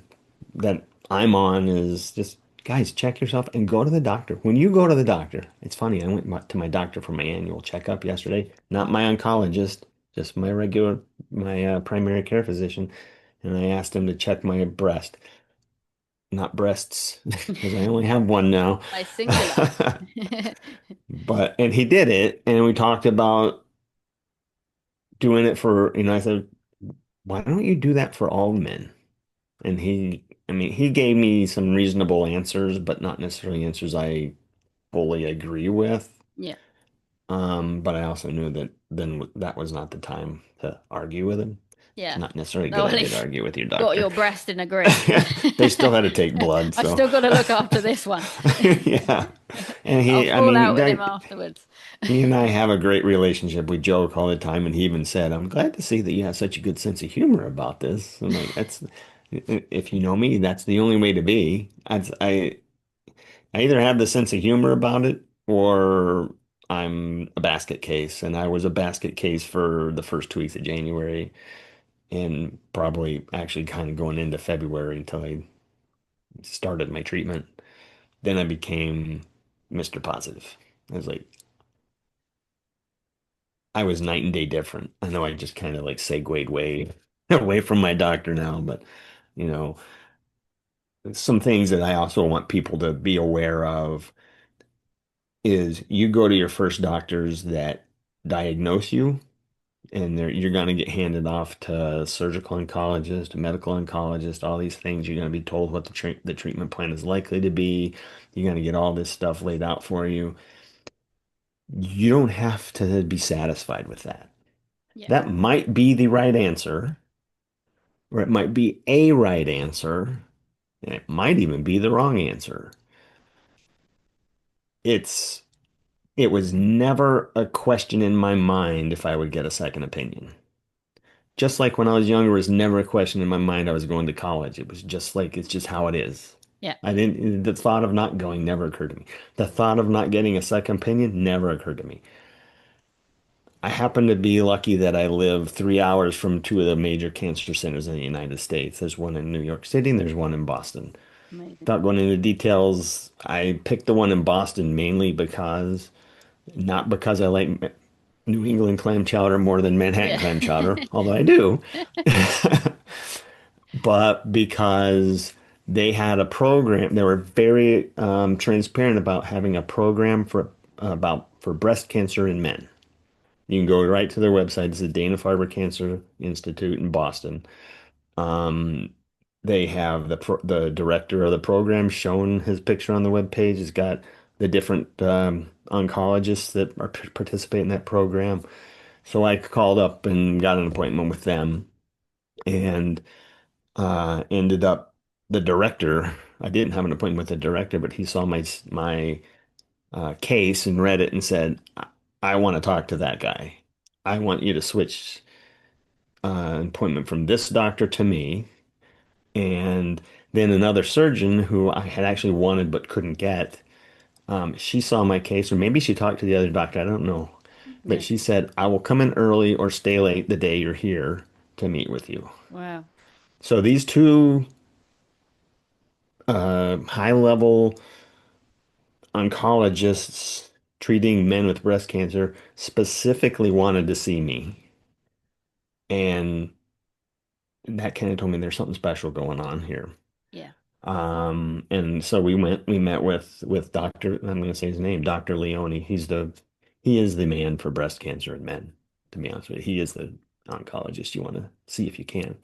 that I'm on is just guys, check yourself and go to the doctor. When you go to the doctor, it's funny. I went to my doctor for my annual checkup yesterday, not my oncologist, just my primary care physician, and I asked him to check my breast, not breasts, because I only have one now. By singular. And he did it, and we talked about doing it for, I said, why don't you do that for all men? And I mean, he gave me some reasonable answers, but not necessarily answers I fully agree with. Yeah. But I also knew that then that was not the time to argue with him. It's Yeah. not necessarily a Oh, good at idea to least argue with your got doctor. your breast in a grip. They still had to take blood, I've so still got to look after this one. yeah. And I'll I fall out mean, with him afterwards. he and I have a great relationship. We joke all the time, and he even said, "I'm glad to see that you have such a good sense of humor about this." I'm like, "That's if you know me, that's the only way to be." I either have the sense of humor about it, or I'm a basket case, and I was a basket case for the first 2 weeks of January, and probably actually kind of going into February until I started my treatment. Then I became Mr. Positive. I was like, I was night and day different. I know I just kind of like segued way away from my doctor now, but you know, some things that I also want people to be aware of is you go to your first doctors that diagnose you, and you're going to get handed off to surgical oncologist, medical oncologist, all these things. You're going to be told what the treatment plan is likely to be. You're going to get all this stuff laid out for you. You don't have to be satisfied with that. Yeah. That might be the right answer, or it might be a right answer, and it might even be the wrong answer. It's it was never a question in my mind if I would get a second opinion. Just like when I was younger, it was never a question in my mind I was going to college. It was just like it's just how it is. Yeah. The thought of not going never occurred to me. The thought of not getting a second opinion never occurred to me. I happen to be lucky that I live 3 hours from two of the major cancer centers in the United States. There's one in New York City and there's one in Boston. Amazing. Without going into details, I picked the one in Boston mainly because, not because I like New England clam chowder more than Manhattan Yeah. clam chowder, although I do, but because they had a program. They were very transparent about having a program for breast cancer in men. You can go right to their website. It's the Dana-Farber Cancer Institute in Boston. Um, they have the director of the program shown his picture on the webpage. It's got the different oncologists that are participate in that program. So I called up and got an appointment with them, and ended up the director. I didn't have an appointment with the director, but he saw my case and read it and said, I want to talk to that guy. I want you to switch appointment from this doctor to me. And then another surgeon who I had actually wanted but couldn't get, she saw my case, or maybe she talked to the other doctor. I don't know. But Yeah. she said, I will come in early or stay late the day you're here to meet with you. Wow. So these two high level oncologists treating men with breast cancer specifically wanted to see me. And that kind of told me there's something special going on here. Yeah. And so we met with Dr. I'm going to say his name, Dr. Leone. He is the man for breast cancer in men, to be honest with you. He is the oncologist you want to see if you can.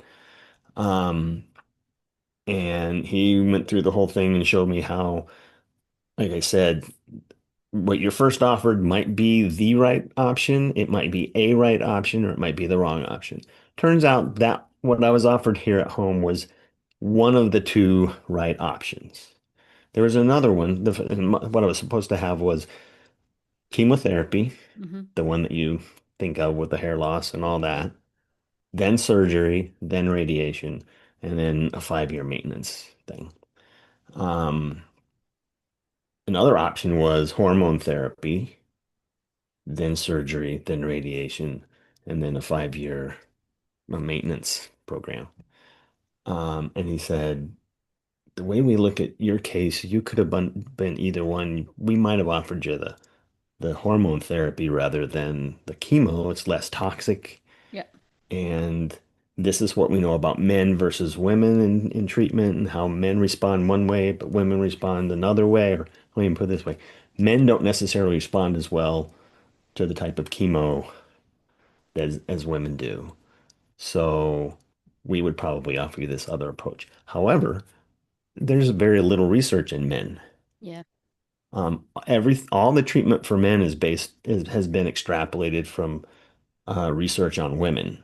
Um, and he went through the whole thing and showed me how, like I said, what you're first offered might be the right option, it might be a right option, or it might be the wrong option. Turns out that what I was offered here at home was one of the two right options. There was another one. What I was supposed to have was chemotherapy, Hmm. the one that you think of with the hair loss and all that, then surgery, then radiation, and then a 5-year maintenance thing. Um, Another option was hormone therapy, then surgery, then radiation, and then a 5-year maintenance program. And he said, the way we look at your case, you could have been either one. We might have offered you the hormone therapy rather than the chemo. It's less toxic. Yeah. And this is what we know about men versus women in treatment and how men respond one way, but women respond another way. Or let me put it this way. Men don't necessarily respond as well to the type of chemo as women do. So we would probably offer you this other approach. However, there's very little research in men. Yeah. All the treatment for men has been extrapolated from research on women,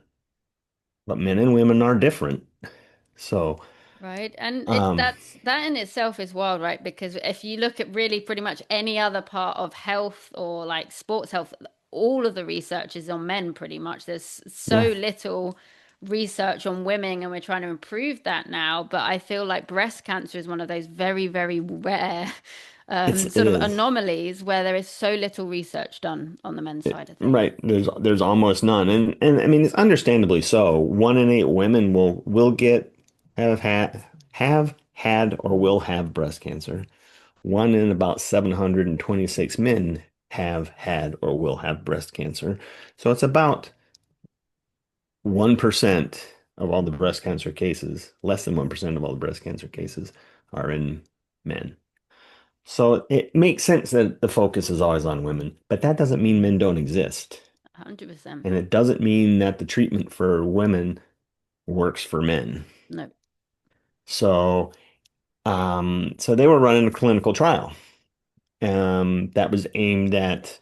but men and women are different. So, Right. And it um, that's that in itself is wild, right? Because if you look at really pretty much any other part of health or like sports health, all of the research is on men pretty much. There's so yeah, little research on women, and we're trying to improve that now. But I feel like breast cancer is one of those very, very rare it sort of is. anomalies where there is so little research done on the men's side of things. Right. There's almost none. And I mean it's understandably so. 1 in 8 women will get have had or will have breast cancer. One in about 726 men have had or will have breast cancer. So it's about 1% of all the breast cancer cases, less than 1% of all the breast cancer cases are in men. So it makes sense that the focus is always on women, but that doesn't mean men don't exist. 100%. And it doesn't mean that the treatment for women works for men. No. So, so they were running a clinical trial that was aimed at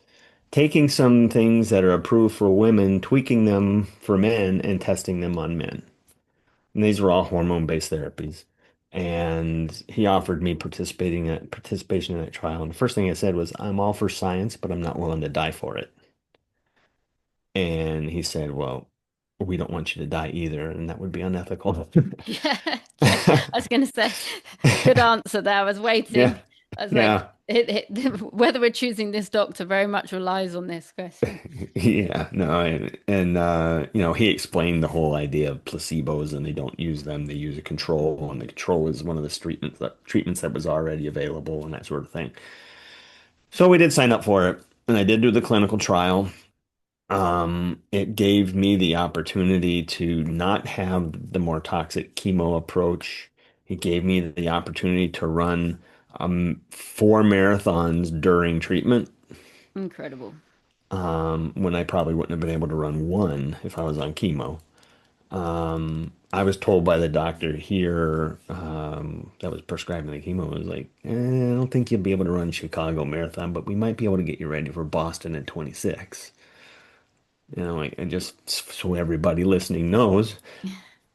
taking some things that are approved for women, tweaking them for men, and testing them on men. And these were all hormone-based therapies. And he offered me participation in that trial. And the first thing I said was, "I'm all for science, but I'm not willing to die for it." And he said, "Well, we don't want you to die either, and that would be unethical." Yeah, yeah. I was going to say, good answer there. I was Yeah, waiting. I was like, yeah, whether we're choosing this doctor very much relies on this question. yeah. No, he explained the whole idea of placebos, and they don't use them; they use a control, and the control is one of the treatments that was already available, and that sort of thing. So we did sign up for it, and I did do the clinical trial. It gave me the opportunity to not have the more toxic chemo approach. It gave me the opportunity to run 4 marathons during treatment, Incredible. when I probably wouldn't have been able to run one if I was on chemo. I was told by the doctor here that was prescribing the chemo, was like, I don't think you'll be able to run Chicago Marathon, but we might be able to get you ready for Boston at 26. Like, and just so everybody listening knows,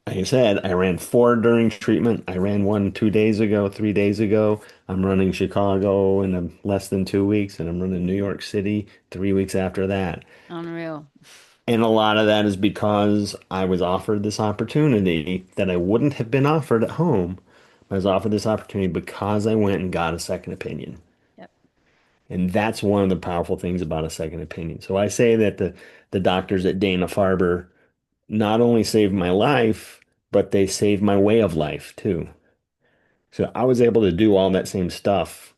like I said, I ran 4 during treatment. I ran one 2 days ago, 3 days ago. I'm running Chicago in less than 2 weeks, and I'm running New York City 3 weeks after that. Unreal. And a lot of that is because I was offered this opportunity that I wouldn't have been offered at home. I was offered this opportunity because I went and got a second opinion. Yep. And that's one of the powerful things about a second opinion. So I say that the doctors at Dana-Farber not only saved my life, but they saved my way of life too. So I was able to do all that same stuff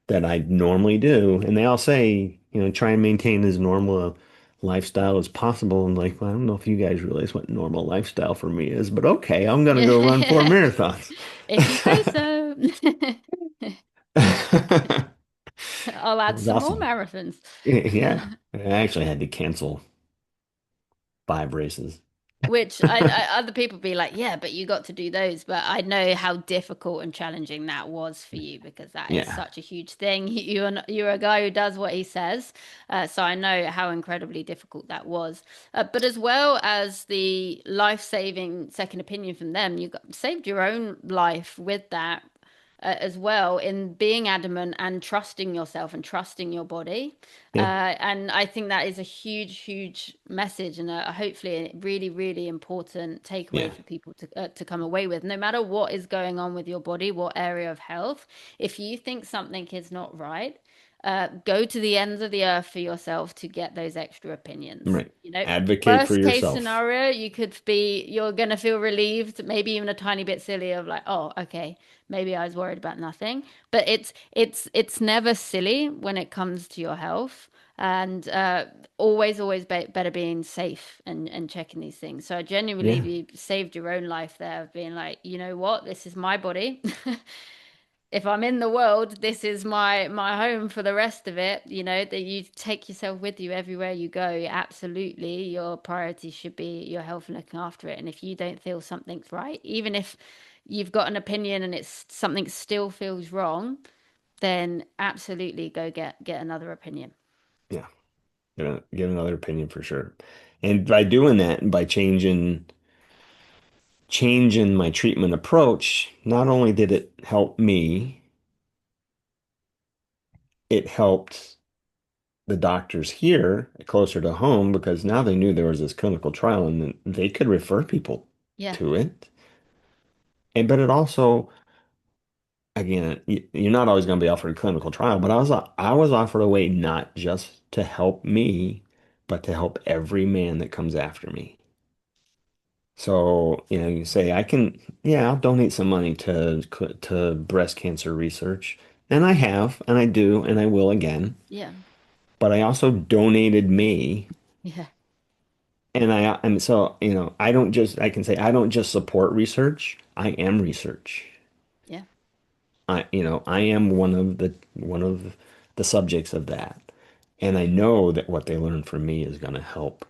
that I normally do. And they all say, try and maintain as normal a lifestyle as possible. And like, well, I don't know if you guys realize what normal lifestyle for me is, but okay, I'm gonna go run 4 marathons. If you say so. I'll It add was some more awesome. marathons. Yeah. I actually had to cancel 5 races. Which other people be like, yeah, but you got to do those. But I know how difficult and challenging that was for you because that is Yeah. such a huge thing. You're a guy who does what he says, so I know how incredibly difficult that was. But as well as the life-saving second opinion from them, saved your own life with that as well in being adamant and trusting yourself and trusting your body. Yeah. And I think that is a huge, huge message and hopefully a really, really important takeaway Yeah. for people to come away with. No matter what is going on with your body, what area of health, if you think something is not right, go to the ends of the earth for yourself to get those extra opinions. Right. You know, Advocate for worst case yourself. scenario, you're going to feel relieved, maybe even a tiny bit silly of like, oh, okay, maybe I was worried about nothing. But it's never silly when it comes to your health. And always better being safe and checking these things. So I genuinely Yeah. believe you saved your own life there of being like, you know what, this is my body. if I'm in the world, this is my home for the rest of it. You know, that you take yourself with you everywhere you go. Absolutely, your priority should be your health and looking after it. And if you don't feel something's right, even if you've got an opinion and it's something still feels wrong, then absolutely go get another opinion. Yeah, get another opinion for sure. And by doing that and by changing my treatment approach, not only did it help me, it helped the doctors here closer to home because now they knew there was this clinical trial and they could refer people Yeah, to it. And but it also, again, you're not always going to be offered a clinical trial, but I was offered a way not just to help me, but to help every man that comes after me. So, you say I can, yeah, I'll donate some money to breast cancer research. And I have, and I do, and I will again. yeah, But I also donated me. yeah, And so, I can say I don't just support research, I am research. yeah. I am one of the subjects of that. And I know that what they learn from me is going to help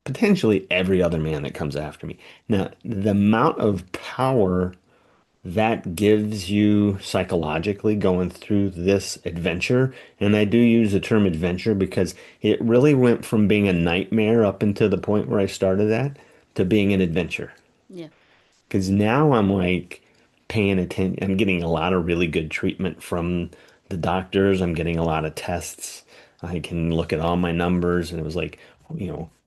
potentially every other man that comes after me. Now, the amount of power that gives you psychologically going through this adventure, and I do use the term adventure because it really went from being a nightmare up until the point where I started that to being an adventure. Yeah. Because now I'm like paying attention. I'm getting a lot of really good treatment from the doctors. I'm getting a lot of tests. I can look at all my numbers, and it was like,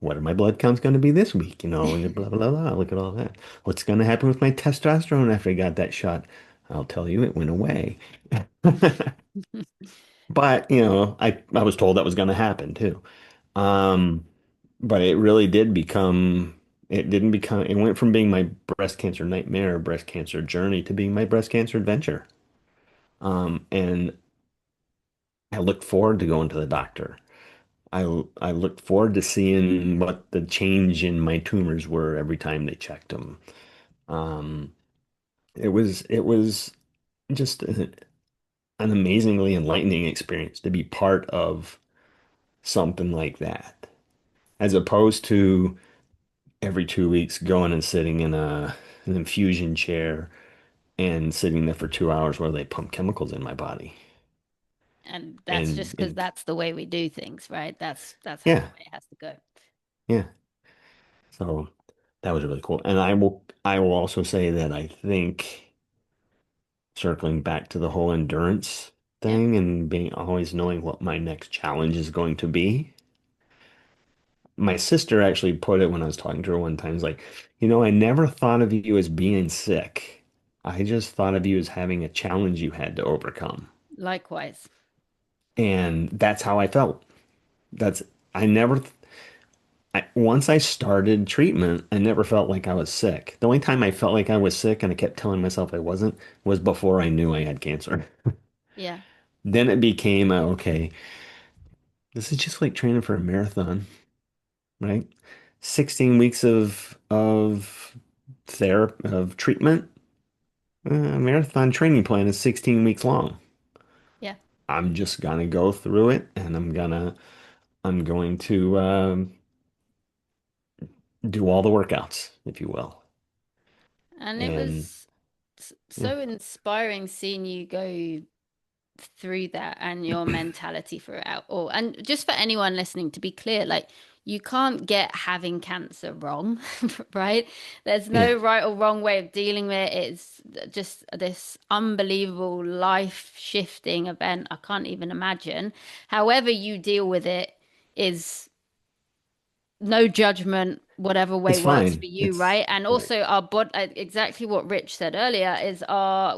what are my blood counts going to be this week? And blah, blah, blah. Look at all that. What's going to happen with my testosterone after I got that shot? I'll tell you, it went away. But, I was told that was going to happen too. Um, but it went from being my breast cancer nightmare, breast cancer journey to being my breast cancer adventure. And I looked forward to going to the doctor. I looked forward to seeing what the change in my tumors were every time they checked them. Um, it was just an amazingly enlightening experience to be part of something like that, as opposed to every 2 weeks going and sitting in an infusion chair and sitting there for 2 hours while they pump chemicals in my body. And that's just And, because and that's the way we do things, right? That's how the yeah, way it has to go. yeah. So that was really cool. And I will also say that I think circling back to the whole endurance Yeah. thing and being always knowing what my next challenge is going to be. My sister actually put it when I was talking to her one time, it's like, I never thought of you as being sick. I just thought of you as having a challenge you had to overcome. Likewise. And that's how I felt. That's I never once I started treatment, I never felt like I was sick. The only time I felt like I was sick and I kept telling myself I wasn't was before I knew I had cancer. Yeah. Then it became okay, this is just like training for a marathon, right? 16 weeks of therapy of treatment. A marathon training plan is 16 weeks long. Yeah. I'm just gonna go through it and I'm going to do all the workouts, if you will. And it And was yeah, so inspiring seeing you go through that and your mentality throughout all. And just for anyone listening, to be clear, like you can't get having cancer wrong, right? There's yeah, no right or wrong way of dealing with it. It's just this unbelievable life shifting event. I can't even imagine. However you deal with it is no judgment, whatever way it's works for fine. you, It's right? And right. also our body, exactly what Rich said earlier is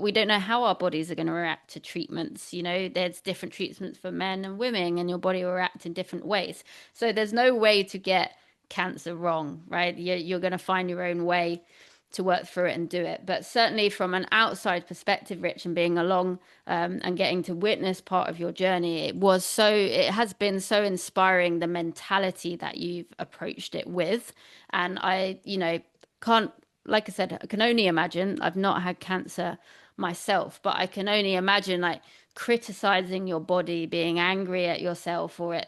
we don't know how our bodies are going to react to treatments. You know, there's different treatments for men and women, and your body will react in different ways. So there's no way to get cancer wrong, right? You're going to find your own way to work through it and do it. But certainly from an outside perspective, Rich, and being along and getting to witness part of your journey, it has been so inspiring the mentality that you've approached it with. And can't, like I said, I can only imagine. I've not had cancer myself, but I can only imagine like criticizing your body, being angry at yourself, or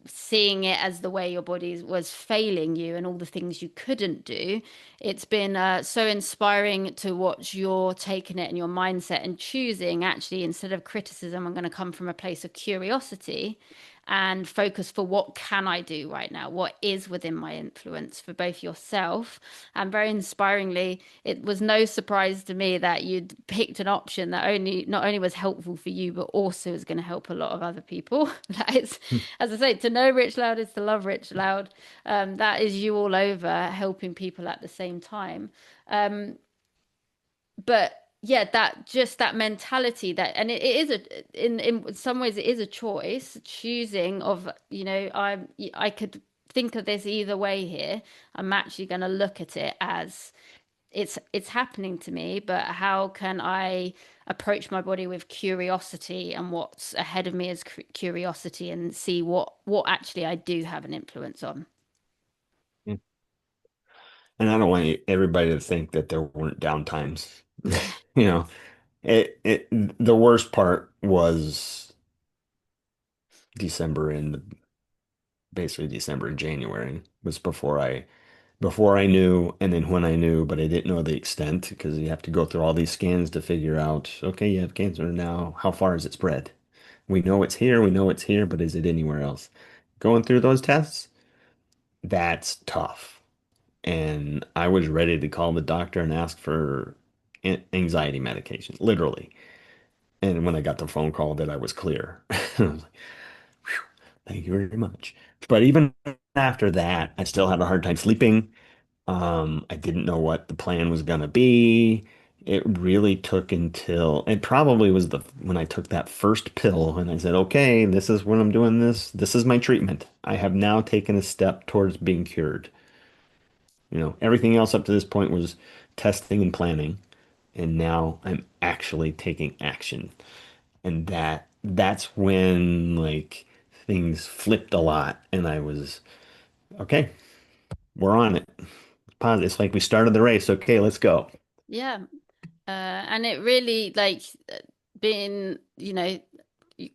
seeing it as the way your body was failing you and all the things you couldn't do. It's been so inspiring to watch your taking it and your mindset and choosing actually, instead of criticism, I'm going to come from a place of curiosity and focus for what can I do right now? What is within my influence for both yourself and very inspiringly, it was no surprise to me that you'd picked an option that only not only was helpful for you, but also is going to help a lot of other people. That is, as I say, to know Rich Loud is to love Rich Loud. That is you all over helping people at the same time. Um, but yeah, that just that mentality that, and it is in some ways it is a choice choosing of, I could think of this either way here. I'm actually going to look at it as it's happening to me, but how can I approach my body with curiosity, and what's ahead of me is curiosity, and see what actually I do have an influence on. And I don't want everybody to think that there weren't down times. Yeah. You know, the worst part was December and basically December and January was before I knew, and then when I knew, but I didn't know the extent because you have to go through all these scans to figure out, okay, you have cancer now. How far is it spread? We know it's here, but is it anywhere else? Going through those tests, that's tough. And I was ready to call the doctor and ask for anxiety medication, literally. And when I got the phone call that I was clear, I was like, "Phew, thank you very much." But even after that, I still had a hard time sleeping. I didn't know what the plan was gonna be. It really took until it probably was the when I took that first pill and I said, okay, this is when I'm doing this. This is my treatment. I have now taken a step towards being cured. Everything else up to this point was testing and planning, and now I'm actually taking action. And that's when like things flipped a lot and I was okay, we're on it. Positive. It's like we started the race. Okay, let's go. Yeah. And it really like being, you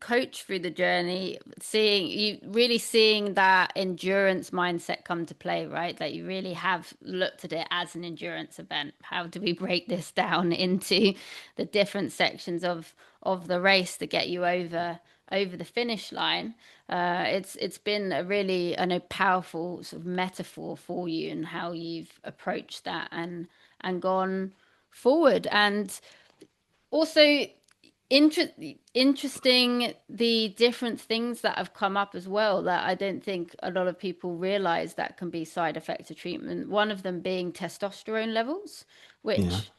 coach through the journey, seeing that endurance mindset come to play, right? That you really have looked at it as an endurance event. How do we break this down into the different sections of the race to get you over the finish line? It's been a really, I know, powerful sort of metaphor for you and how you've approached that and gone forward. And also inter interesting the different things that have come up as well that I don't think a lot of people realize that can be side effects of treatment. One of them being testosterone levels, Yeah. which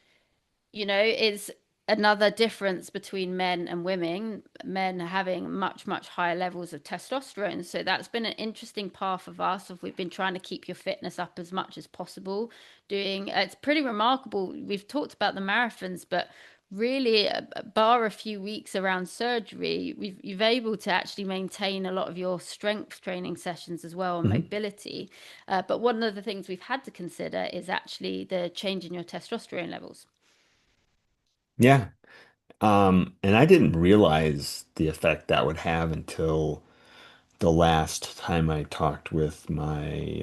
is another difference between men and women. Men having much, much higher levels of testosterone. So that's been an interesting path of us. If we've been trying to keep your fitness up as much as possible, it's pretty remarkable. We've talked about the marathons, but really, bar a few weeks around surgery, you've able to actually maintain a lot of your strength training sessions as well and Mhm. mobility. But one of the things we've had to consider is actually the change in your testosterone levels. Yeah. And I didn't realize the effect that would have until the last time I talked with my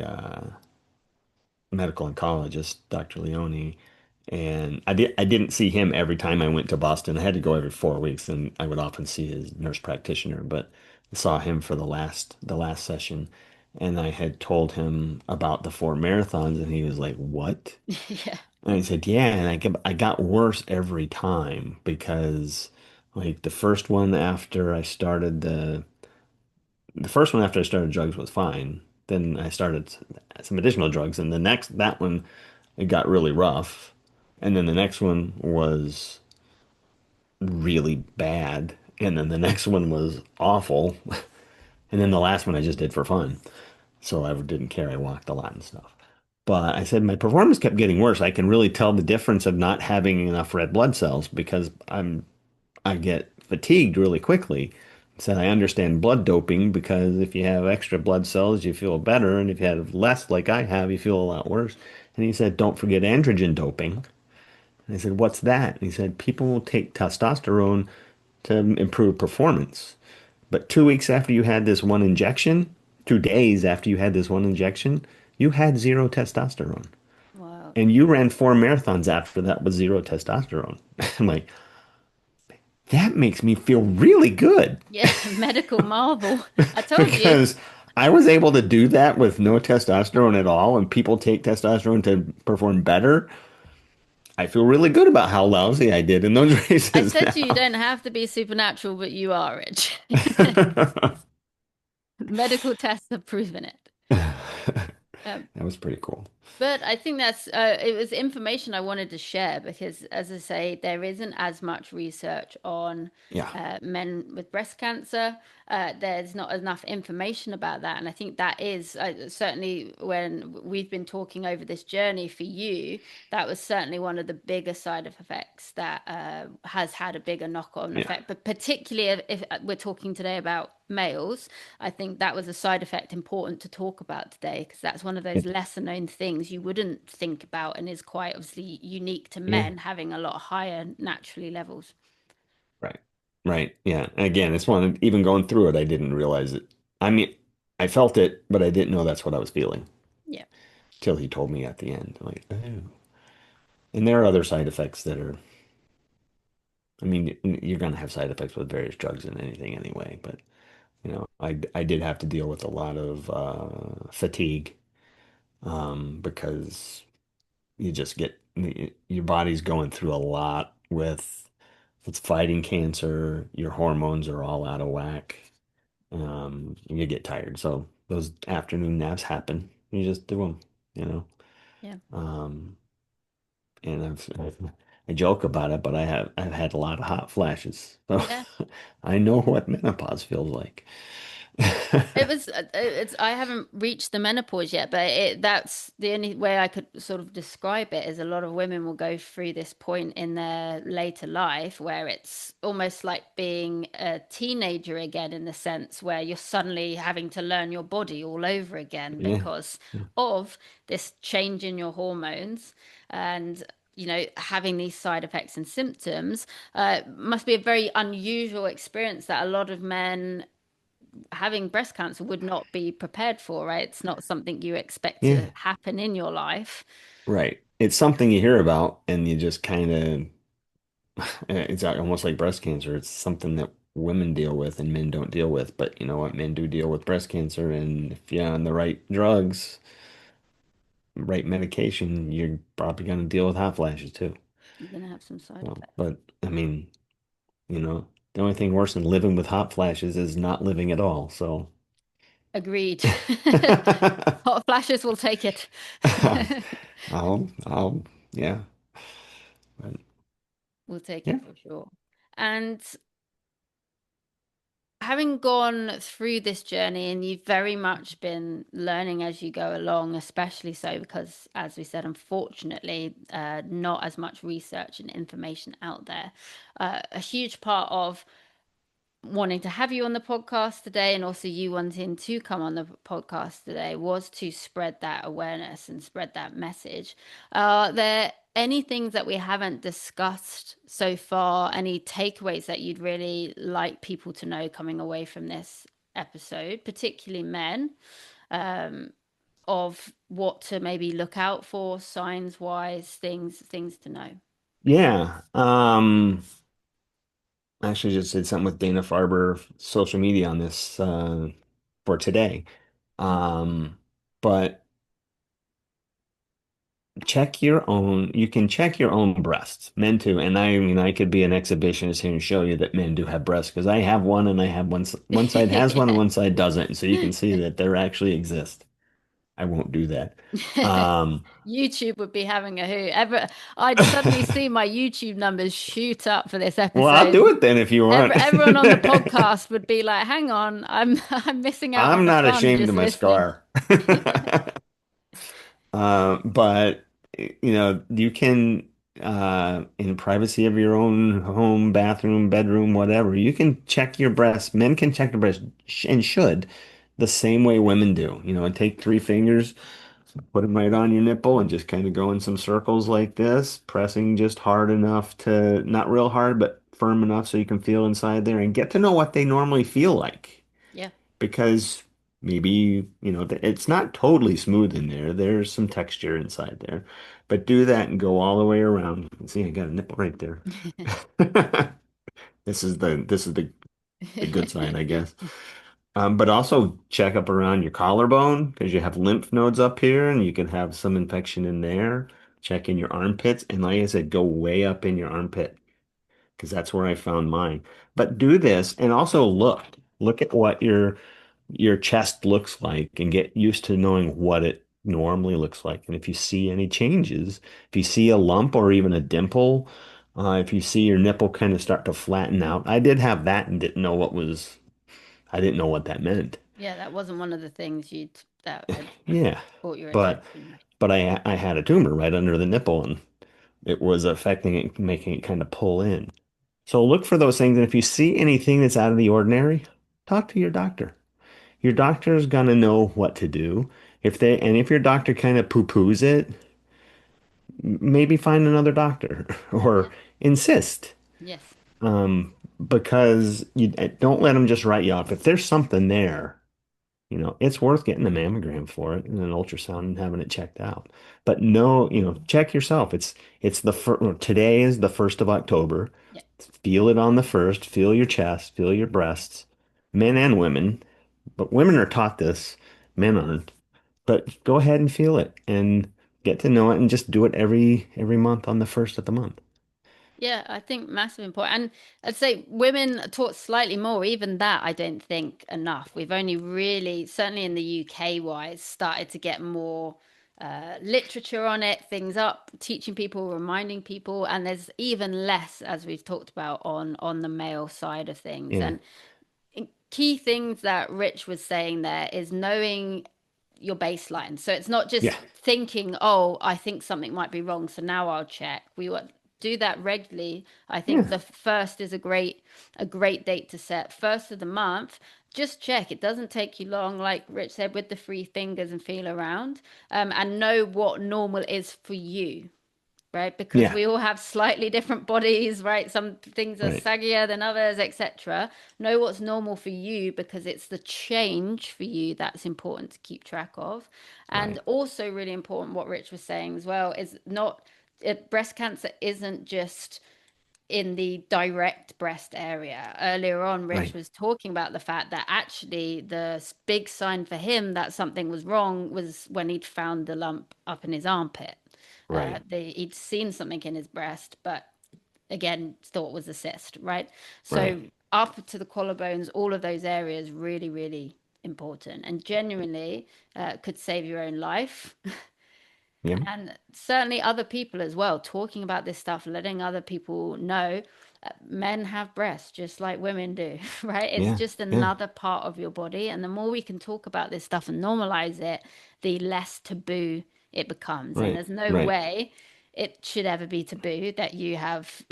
medical oncologist, Dr. Leone, and I didn't see him every time I went to Boston. I had to go every 4 weeks, and I would often see his nurse practitioner, but I saw him for the last session, and I had told him about the 4 marathons, and he was like, "What?" Yeah. And I said, "Yeah," and I got worse every time because like the first one after I started drugs was fine. Then I started some additional drugs, and that one it got really rough. And then the next one was really bad. And then the next one was awful. And then the last one I just did for fun. So I didn't care. I walked a lot and stuff. But I said my performance kept getting worse. I can really tell the difference of not having enough red blood cells because I get fatigued really quickly. Said I understand blood doping because if you have extra blood cells, you feel better, and if you have less, like I have, you feel a lot worse. And he said, don't forget androgen doping. And I said, what's that? And he said, people will take testosterone to improve performance. But 2 weeks after you had this one injection, 2 days after you had this one injection, you had zero testosterone. Wow. And you ran 4 marathons after that with zero testosterone. I'm like, that makes me feel really good Yeah, medical marvel. I told you. because I was able to do that with no testosterone at all, and people take testosterone to perform better. I feel really good about how lousy I did in those I races said to you, you now. don't have to be supernatural, but you are rich. Medical tests have proven it. That Um, was pretty cool. But I think that's it was information I wanted to share because, as I say, there isn't as much research on Yeah, men with breast cancer. There's not enough information about that, and I think that is certainly when we've been talking over this journey for you, that was certainly one of the bigger side effects that has had a bigger knock-on yeah, effect. But particularly if we're talking today about males, I think that was a side effect important to talk about today because that's one of those it, lesser known things you wouldn't think about and is quite obviously unique to yeah. men having a lot higher naturally levels. Right, right. Yeah. Again, it's one. Even going through it, I didn't realize it. I mean, I felt it, but I didn't know that's what I was feeling Yeah, till he told me at the end. Like, oh. And there are other side effects that are. I mean, you're gonna have side effects with various drugs and anything anyway. But I did have to deal with a lot of fatigue because you just get your body's going through a lot with it's fighting cancer. Your hormones are all out of whack. You get tired. So those afternoon naps happen. You just do them, you know. yeah, Um, and I joke about it, but I've had a lot of hot flashes. So yeah. I know what menopause feels like. It was, I haven't reached the menopause yet, but that's the only way I could sort of describe it is a lot of women will go through this point in their later life where it's almost like being a teenager again, in the sense where you're suddenly having to learn your body all over again Yeah. because of this change in your hormones and, having these side effects and symptoms. Must be a very unusual experience that a lot of men having breast cancer would not be prepared for, right? It's not something you expect to Yeah. happen in your life. Right. It's something you hear about and you just kind of it's almost like breast cancer. It's something that women deal with and men don't deal with. But you know what? Men do deal with breast cancer, and if you're on the right drugs, right medication, you're probably going to deal with hot flashes too. You're going to have some side So, effects. but I mean, the only thing worse than living with hot flashes is not living at all. So, Agreed. Hot flashes will take it. I'll, yeah, but We'll take yeah, it for sure. And having gone through this journey, and you've very much been learning as you go along, especially so because, as we said, unfortunately, not as much research and information out there. A huge part of wanting to have you on the podcast today and also you wanting to come on the podcast today was to spread that awareness and spread that message. Are there any things that we haven't discussed so far, any takeaways that you'd really like people to know coming away from this episode, particularly men, um, of what to maybe look out for, signs wise, things to know? yeah. I actually just did something with Dana Farber social media on this for today. Um, but you can check your own breasts, men too. And I mean, I could be an exhibitionist here and show you that men do have breasts because I have one and I have one side has one and Yeah. one side doesn't. So you can see that there actually exist. I won't do that. Um, YouTube would be having a hoot. I'd suddenly see my YouTube numbers shoot up for this well, I'll do episode. it then if you want. Everyone on the podcast would be like, "Hang on, I'm I'm missing out on I'm the not fun ashamed just of my listening." scar. But you can in privacy of your own home, bathroom, bedroom, whatever, you can check your breasts. Men can check their breasts and should the same way women do. And take 3 fingers. Put them right on your nipple and just kind of go in some circles like this, pressing just hard enough to, not real hard, but firm enough so you can feel inside there and get to know what they normally feel like. Yeah. Because maybe, it's not totally smooth in there. There's some texture inside there. But do that and go all the way around. You can see I got a nipple right there. This is the good side, I guess. But also check up around your collarbone because you have lymph nodes up here and you can have some infection in there. Check in your armpits. And like I said, go way up in your armpit because that's where I found mine. But do this and also look at what your chest looks like and get used to knowing what it normally looks like. And if you see any changes, if you see a lump or even a dimple, if you see your nipple kind of start to flatten out, I did have that and I didn't know what that meant. Yeah, that wasn't one of the things that had Yeah, caught your but attention. but I had a tumor right under the nipple and it was affecting it, making it kind of pull in. So look for those things, and if you see anything that's out of the ordinary, talk to your doctor. Your doctor's gonna know what to do. If your doctor kind of poo-poos it, maybe find another doctor Yeah. or insist. Yes. Because you don't let them just write you off. If there's something there, it's worth getting a mammogram for it and an ultrasound and having it checked out. But no, check yourself. It's the first, today is the 1st of October. Yeah. Feel it on the first, feel your chest, feel your breasts, men and women. But women are taught this, men aren't. But go ahead and feel it and get to know it and just do it every month on the first of the month. Yeah, I think massive important. And I'd say women are taught slightly more. Even that, I don't think enough. We've only really, certainly in the UK wise, started to get more literature on it, things up, teaching people, reminding people, and there's even less, as we've talked about, on the male side of things. Yeah. And key things that Rich was saying there is knowing your baseline. So it's not Yeah. just thinking, oh, I think something might be wrong, so now I'll check. We want do that regularly. I think Yeah. the first is a great date to set. First of the month, just check. It doesn't take you long, like Rich said, with the 3 fingers and feel around, and know what normal is for you, right? Because Yeah. we all have slightly different bodies, right? Some things are Right. saggier than others, etc. Know what's normal for you because it's the change for you that's important to keep track of. And Right. also, really important, what Rich was saying as well is not breast cancer isn't just in the direct breast area. Earlier on, Rich Right. was talking about the fact that actually the big sign for him that something was wrong was when he'd found the lump up in his armpit. Right. He'd seen something in his breast, but again, thought was a cyst, right? Right. So up to the collarbones, all of those areas really, really important and genuinely could save your own life Yeah. and certainly other people as well, talking about this stuff, letting other people know men have breasts just like women do, right? It's Yeah. just Yeah. another part of your body. And the more we can talk about this stuff and normalize it, the less taboo it becomes. And Right. there's no Right. way it should ever be taboo that you have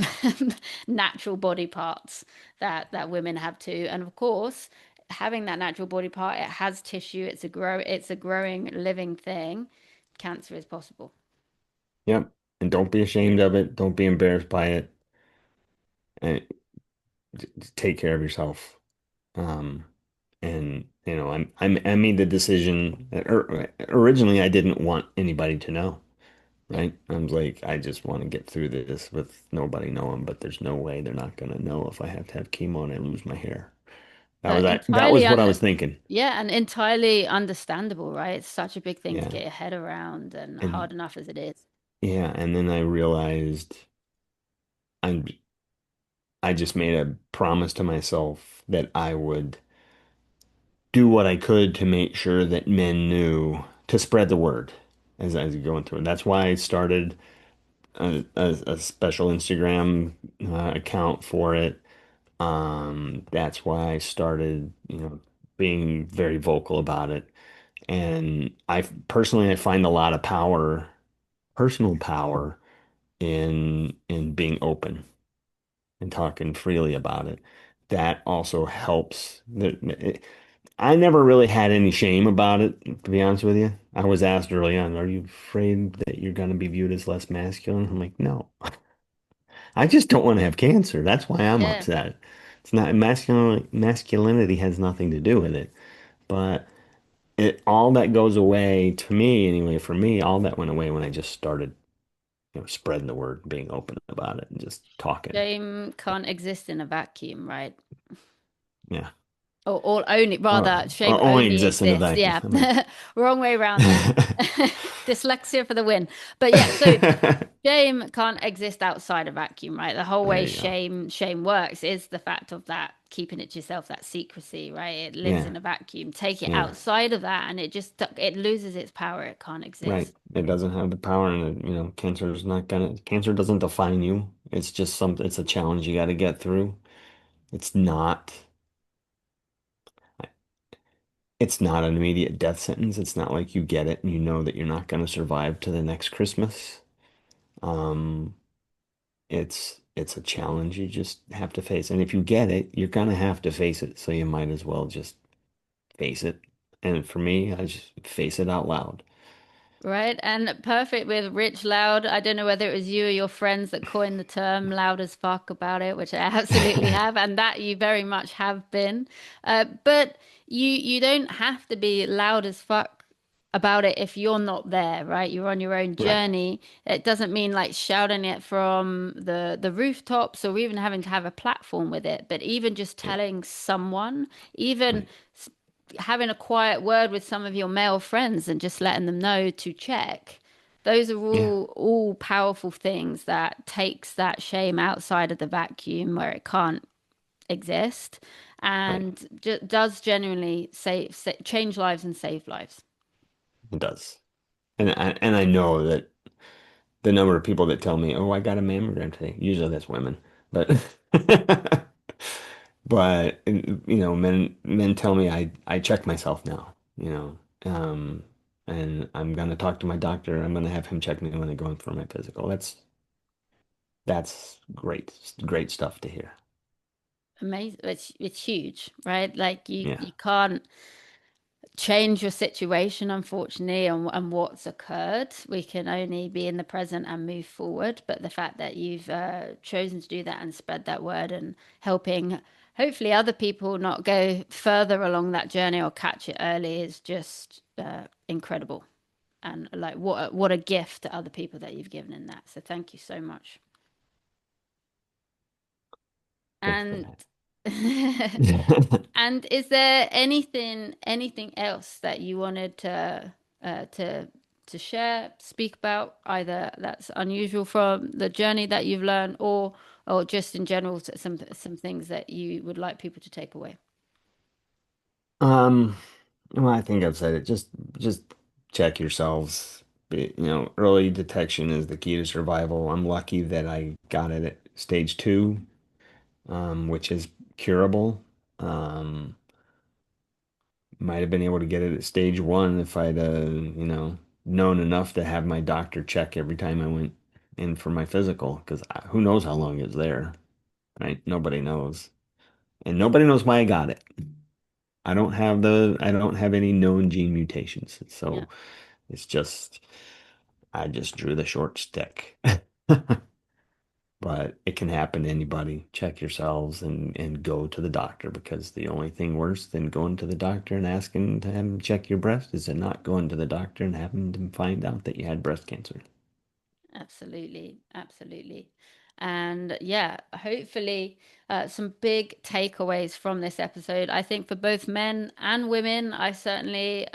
natural body parts that women have too. And of course, having that natural body part, it has tissue, it's a growing living thing. Cancer is possible. Yep. And don't be ashamed of it. Don't be embarrassed by it. And take care of yourself. Um, and I made the decision originally I didn't want anybody to know, Yeah. right? I was like, I just want to get through this with nobody knowing, but there's no way they're not gonna know if I have to have chemo and I lose my hair. That was Entirely what I was thinking. yeah, and entirely understandable, right? It's such a big thing to Yeah. get your head around and And hard enough as it is. yeah, and then I realized I'm I just made a promise to myself that I would do what I could to make sure that men knew to spread the word as I was going through. And that's why I started a special Instagram account for it. That's why I started, being very vocal about it. And I find a lot of power, personal power in being open and talking freely about it. That also helps. I never really had any shame about it, to be honest with you. I was asked early on, are you afraid that you're going to be viewed as less masculine? I'm like, no. I just don't want to have cancer. That's why I'm Yeah. upset. It's not masculinity has nothing to do with it. But it all that goes away to me anyway, for me, all that went away when I just started, spreading the word, being open about it and just talking. Shame can't exist in a vacuum, right? Yeah. Or only, rather, shame Or only only exists in a exists. vacuum. Yeah. I'm like, Wrong way around there. Dyslexia for the win. But yeah, so shame can't exist outside a vacuum, right? The whole there way you go. shame works is the fact of that keeping it to yourself, that secrecy, right? It lives Yeah. in a vacuum. Take it Yeah. outside of that and it loses its power. It can't Right. exist. It doesn't have the power and cancer doesn't define you. It's just it's a challenge you got to get through. It's not it's not an immediate death sentence. It's not like you get it and you know that you're not going to survive to the next Christmas. Um, it's a challenge you just have to face. And if you get it, you're gonna have to face it. So you might as well just face it. And for me, I just face it out loud. Right, and perfect with Rich Loud. I don't know whether it was you or your friends that coined the term loud as fuck about it, which I absolutely have, and that you very much have been. But you don't have to be loud as fuck about it if you're not there, right? You're on your own Right. journey. It doesn't mean like shouting it from the rooftops or even having to have a platform with it, but even just Yeah. telling someone, even Right. having a quiet word with some of your male friends and just letting them know to check. Those are Yeah. all powerful things that takes that shame outside of the vacuum where it can't exist Right. and does genuinely change lives and save lives. It does. And I know that the number of people that tell me, "Oh, I got a mammogram today." Usually that's women, but but men tell me I check myself now, and I'm gonna talk to my doctor. I'm gonna have him check me when I go in for my physical. That's great, great stuff to hear. Amazing. It's huge, right? Like Yeah, you can't change your situation, unfortunately, and what's occurred. We can only be in the present and move forward. But the fact that you've chosen to do that and spread that word and helping, hopefully, other people not go further along that journey or catch it early is just incredible. And like, what a gift to other people that you've given in that. So thank you so much. thanks for And that. and is there anything else that you wanted uh, to to share, speak about, either that's unusual from the journey that you've learned, or just in general some things that you would like people to take away? Um, well, I think I've said it. Just check yourselves. Early detection is the key to survival. I'm lucky that I got it at stage 2, which is curable. Um, might have been able to get it at stage 1 if I'd, known enough to have my doctor check every time I went in for my physical, because who knows how long it's there, right? Nobody knows. And nobody knows why I got it. I don't have any known gene mutations. Yeah, So it's just, I just drew the short stick. But it can happen to anybody. Check yourselves and go to the doctor, because the only thing worse than going to the doctor and asking to have him check your breast is to not going to the doctor and having them find out that you had breast cancer. absolutely, absolutely. And yeah, hopefully, some big takeaways from this episode. I think for both men and women, I certainly,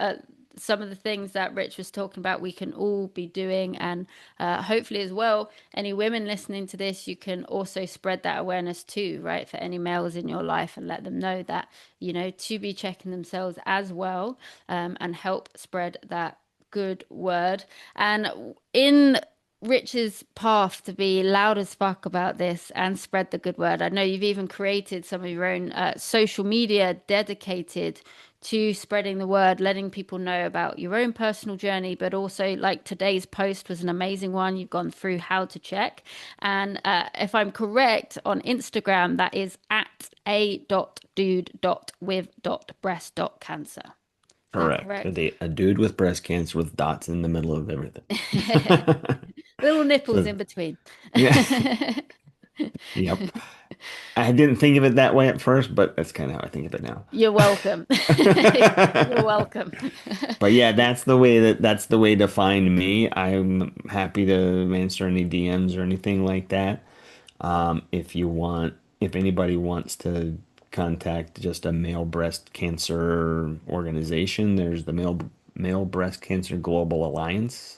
some of the things that Rich was talking about, we can all be doing. And hopefully, as well, any women listening to this, you can also spread that awareness too, right? For any males in your life and let them know that, to be checking themselves as well, and help spread that good word. And in Rich's path to be loud as fuck about this and spread the good word. I know you've even created some of your own social media dedicated to spreading the word, letting people know about your own personal journey, but also like today's post was an amazing one. You've gone through how to check. And if I'm correct, on Instagram, that is at a.dude.with.breast.cancer. Is that Correct. correct? A dude with breast cancer with dots in the middle of everything. Little nipples So, in between. yeah. Yep. I didn't think of it that way at first, but that's kind of how I think of it now. You're welcome. You're welcome. But yeah, that's the way to find me. I'm happy to answer any DMs or anything like that. If anybody wants to contact just a male breast cancer organization, there's the Male Breast Cancer Global Alliance.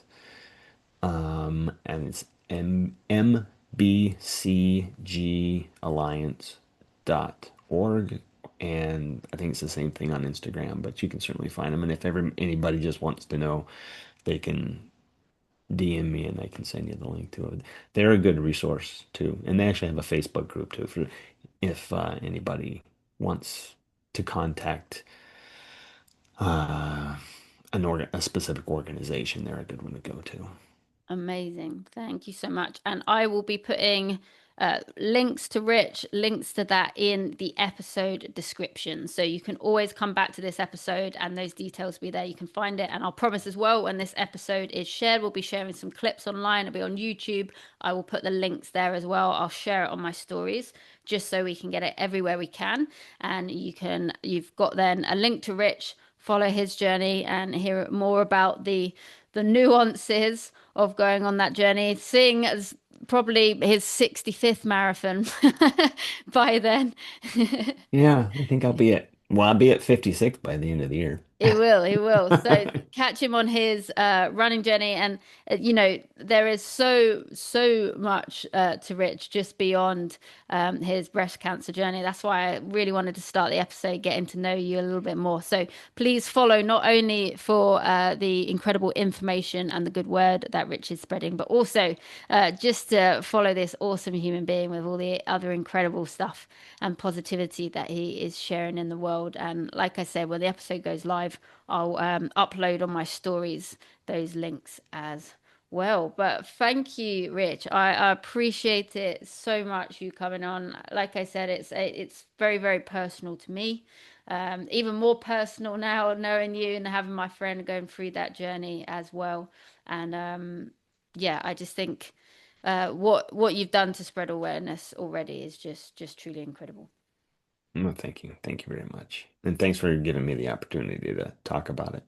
And it's mbcgalliance.org. And I think it's the same thing on Instagram, but you can certainly find them. And if ever anybody just wants to know, they can DM me and I can send you the link to it. They're a good resource too. And they actually have a Facebook group too for if anybody wants to contact uh, a specific organization. They're a good one to go to. Amazing. Thank you so much. And I will be putting links to Rich, links to that in the episode description. So you can always come back to this episode and those details will be there. You can find it. And I'll promise as well, when this episode is shared, we'll be sharing some clips online. It'll be on YouTube. I will put the links there as well. I'll share it on my stories just so we can get it everywhere we can. And you've got then a link to Rich, follow his journey and hear more about the nuances of going on that journey, seeing as probably his 65th marathon by then. Yeah, I think I'll be at 56 by the end of the year. It will, it will. So catch him on his running journey, and there is so much to Rich just beyond his breast cancer journey. That's why I really wanted to start the episode getting to know you a little bit more. So please follow not only for the incredible information and the good word that Rich is spreading, but also just to follow this awesome human being with all the other incredible stuff and positivity that he is sharing in the world. And like I said, when the episode goes live, I'll upload on my stories those links as well. But thank you, Rich. I appreciate it so much you coming on. Like I said, it's very, very personal to me. Even more personal now knowing you and having my friend going through that journey as well. And yeah, I just think what you've done to spread awareness already is just truly incredible. Well, thank you. Thank you very much. And thanks for giving me the opportunity to talk about it.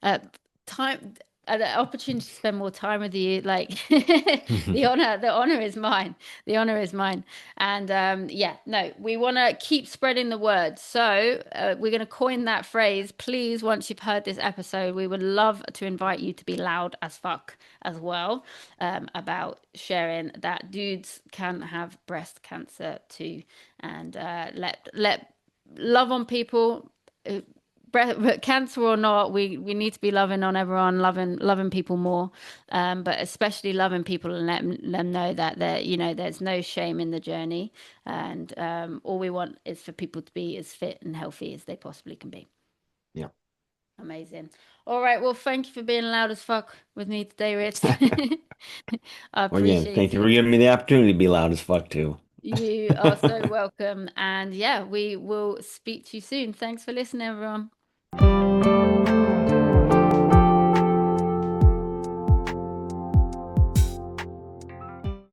uh time the opportunity to spend more time with you, like the honor is mine. The honor is mine. And yeah, no, we want to keep spreading the word, so we're going to coin that phrase. Please, once you've heard this episode, we would love to invite you to be loud as fuck as well, about sharing that dudes can have breast cancer too, and let love on people. Cancer or not, we need to be loving on everyone, loving people more, but especially loving people and letting them know that there's no shame in the journey, and all we want is for people to be as fit and healthy as they possibly can be. Yeah. Amazing. All right, well, thank you for being loud as fuck with me today, Rich. I Well, again, thank appreciate you for it. giving me the opportunity to be loud as fuck too. You are so welcome, and yeah, we will speak to you soon. Thanks for listening, everyone.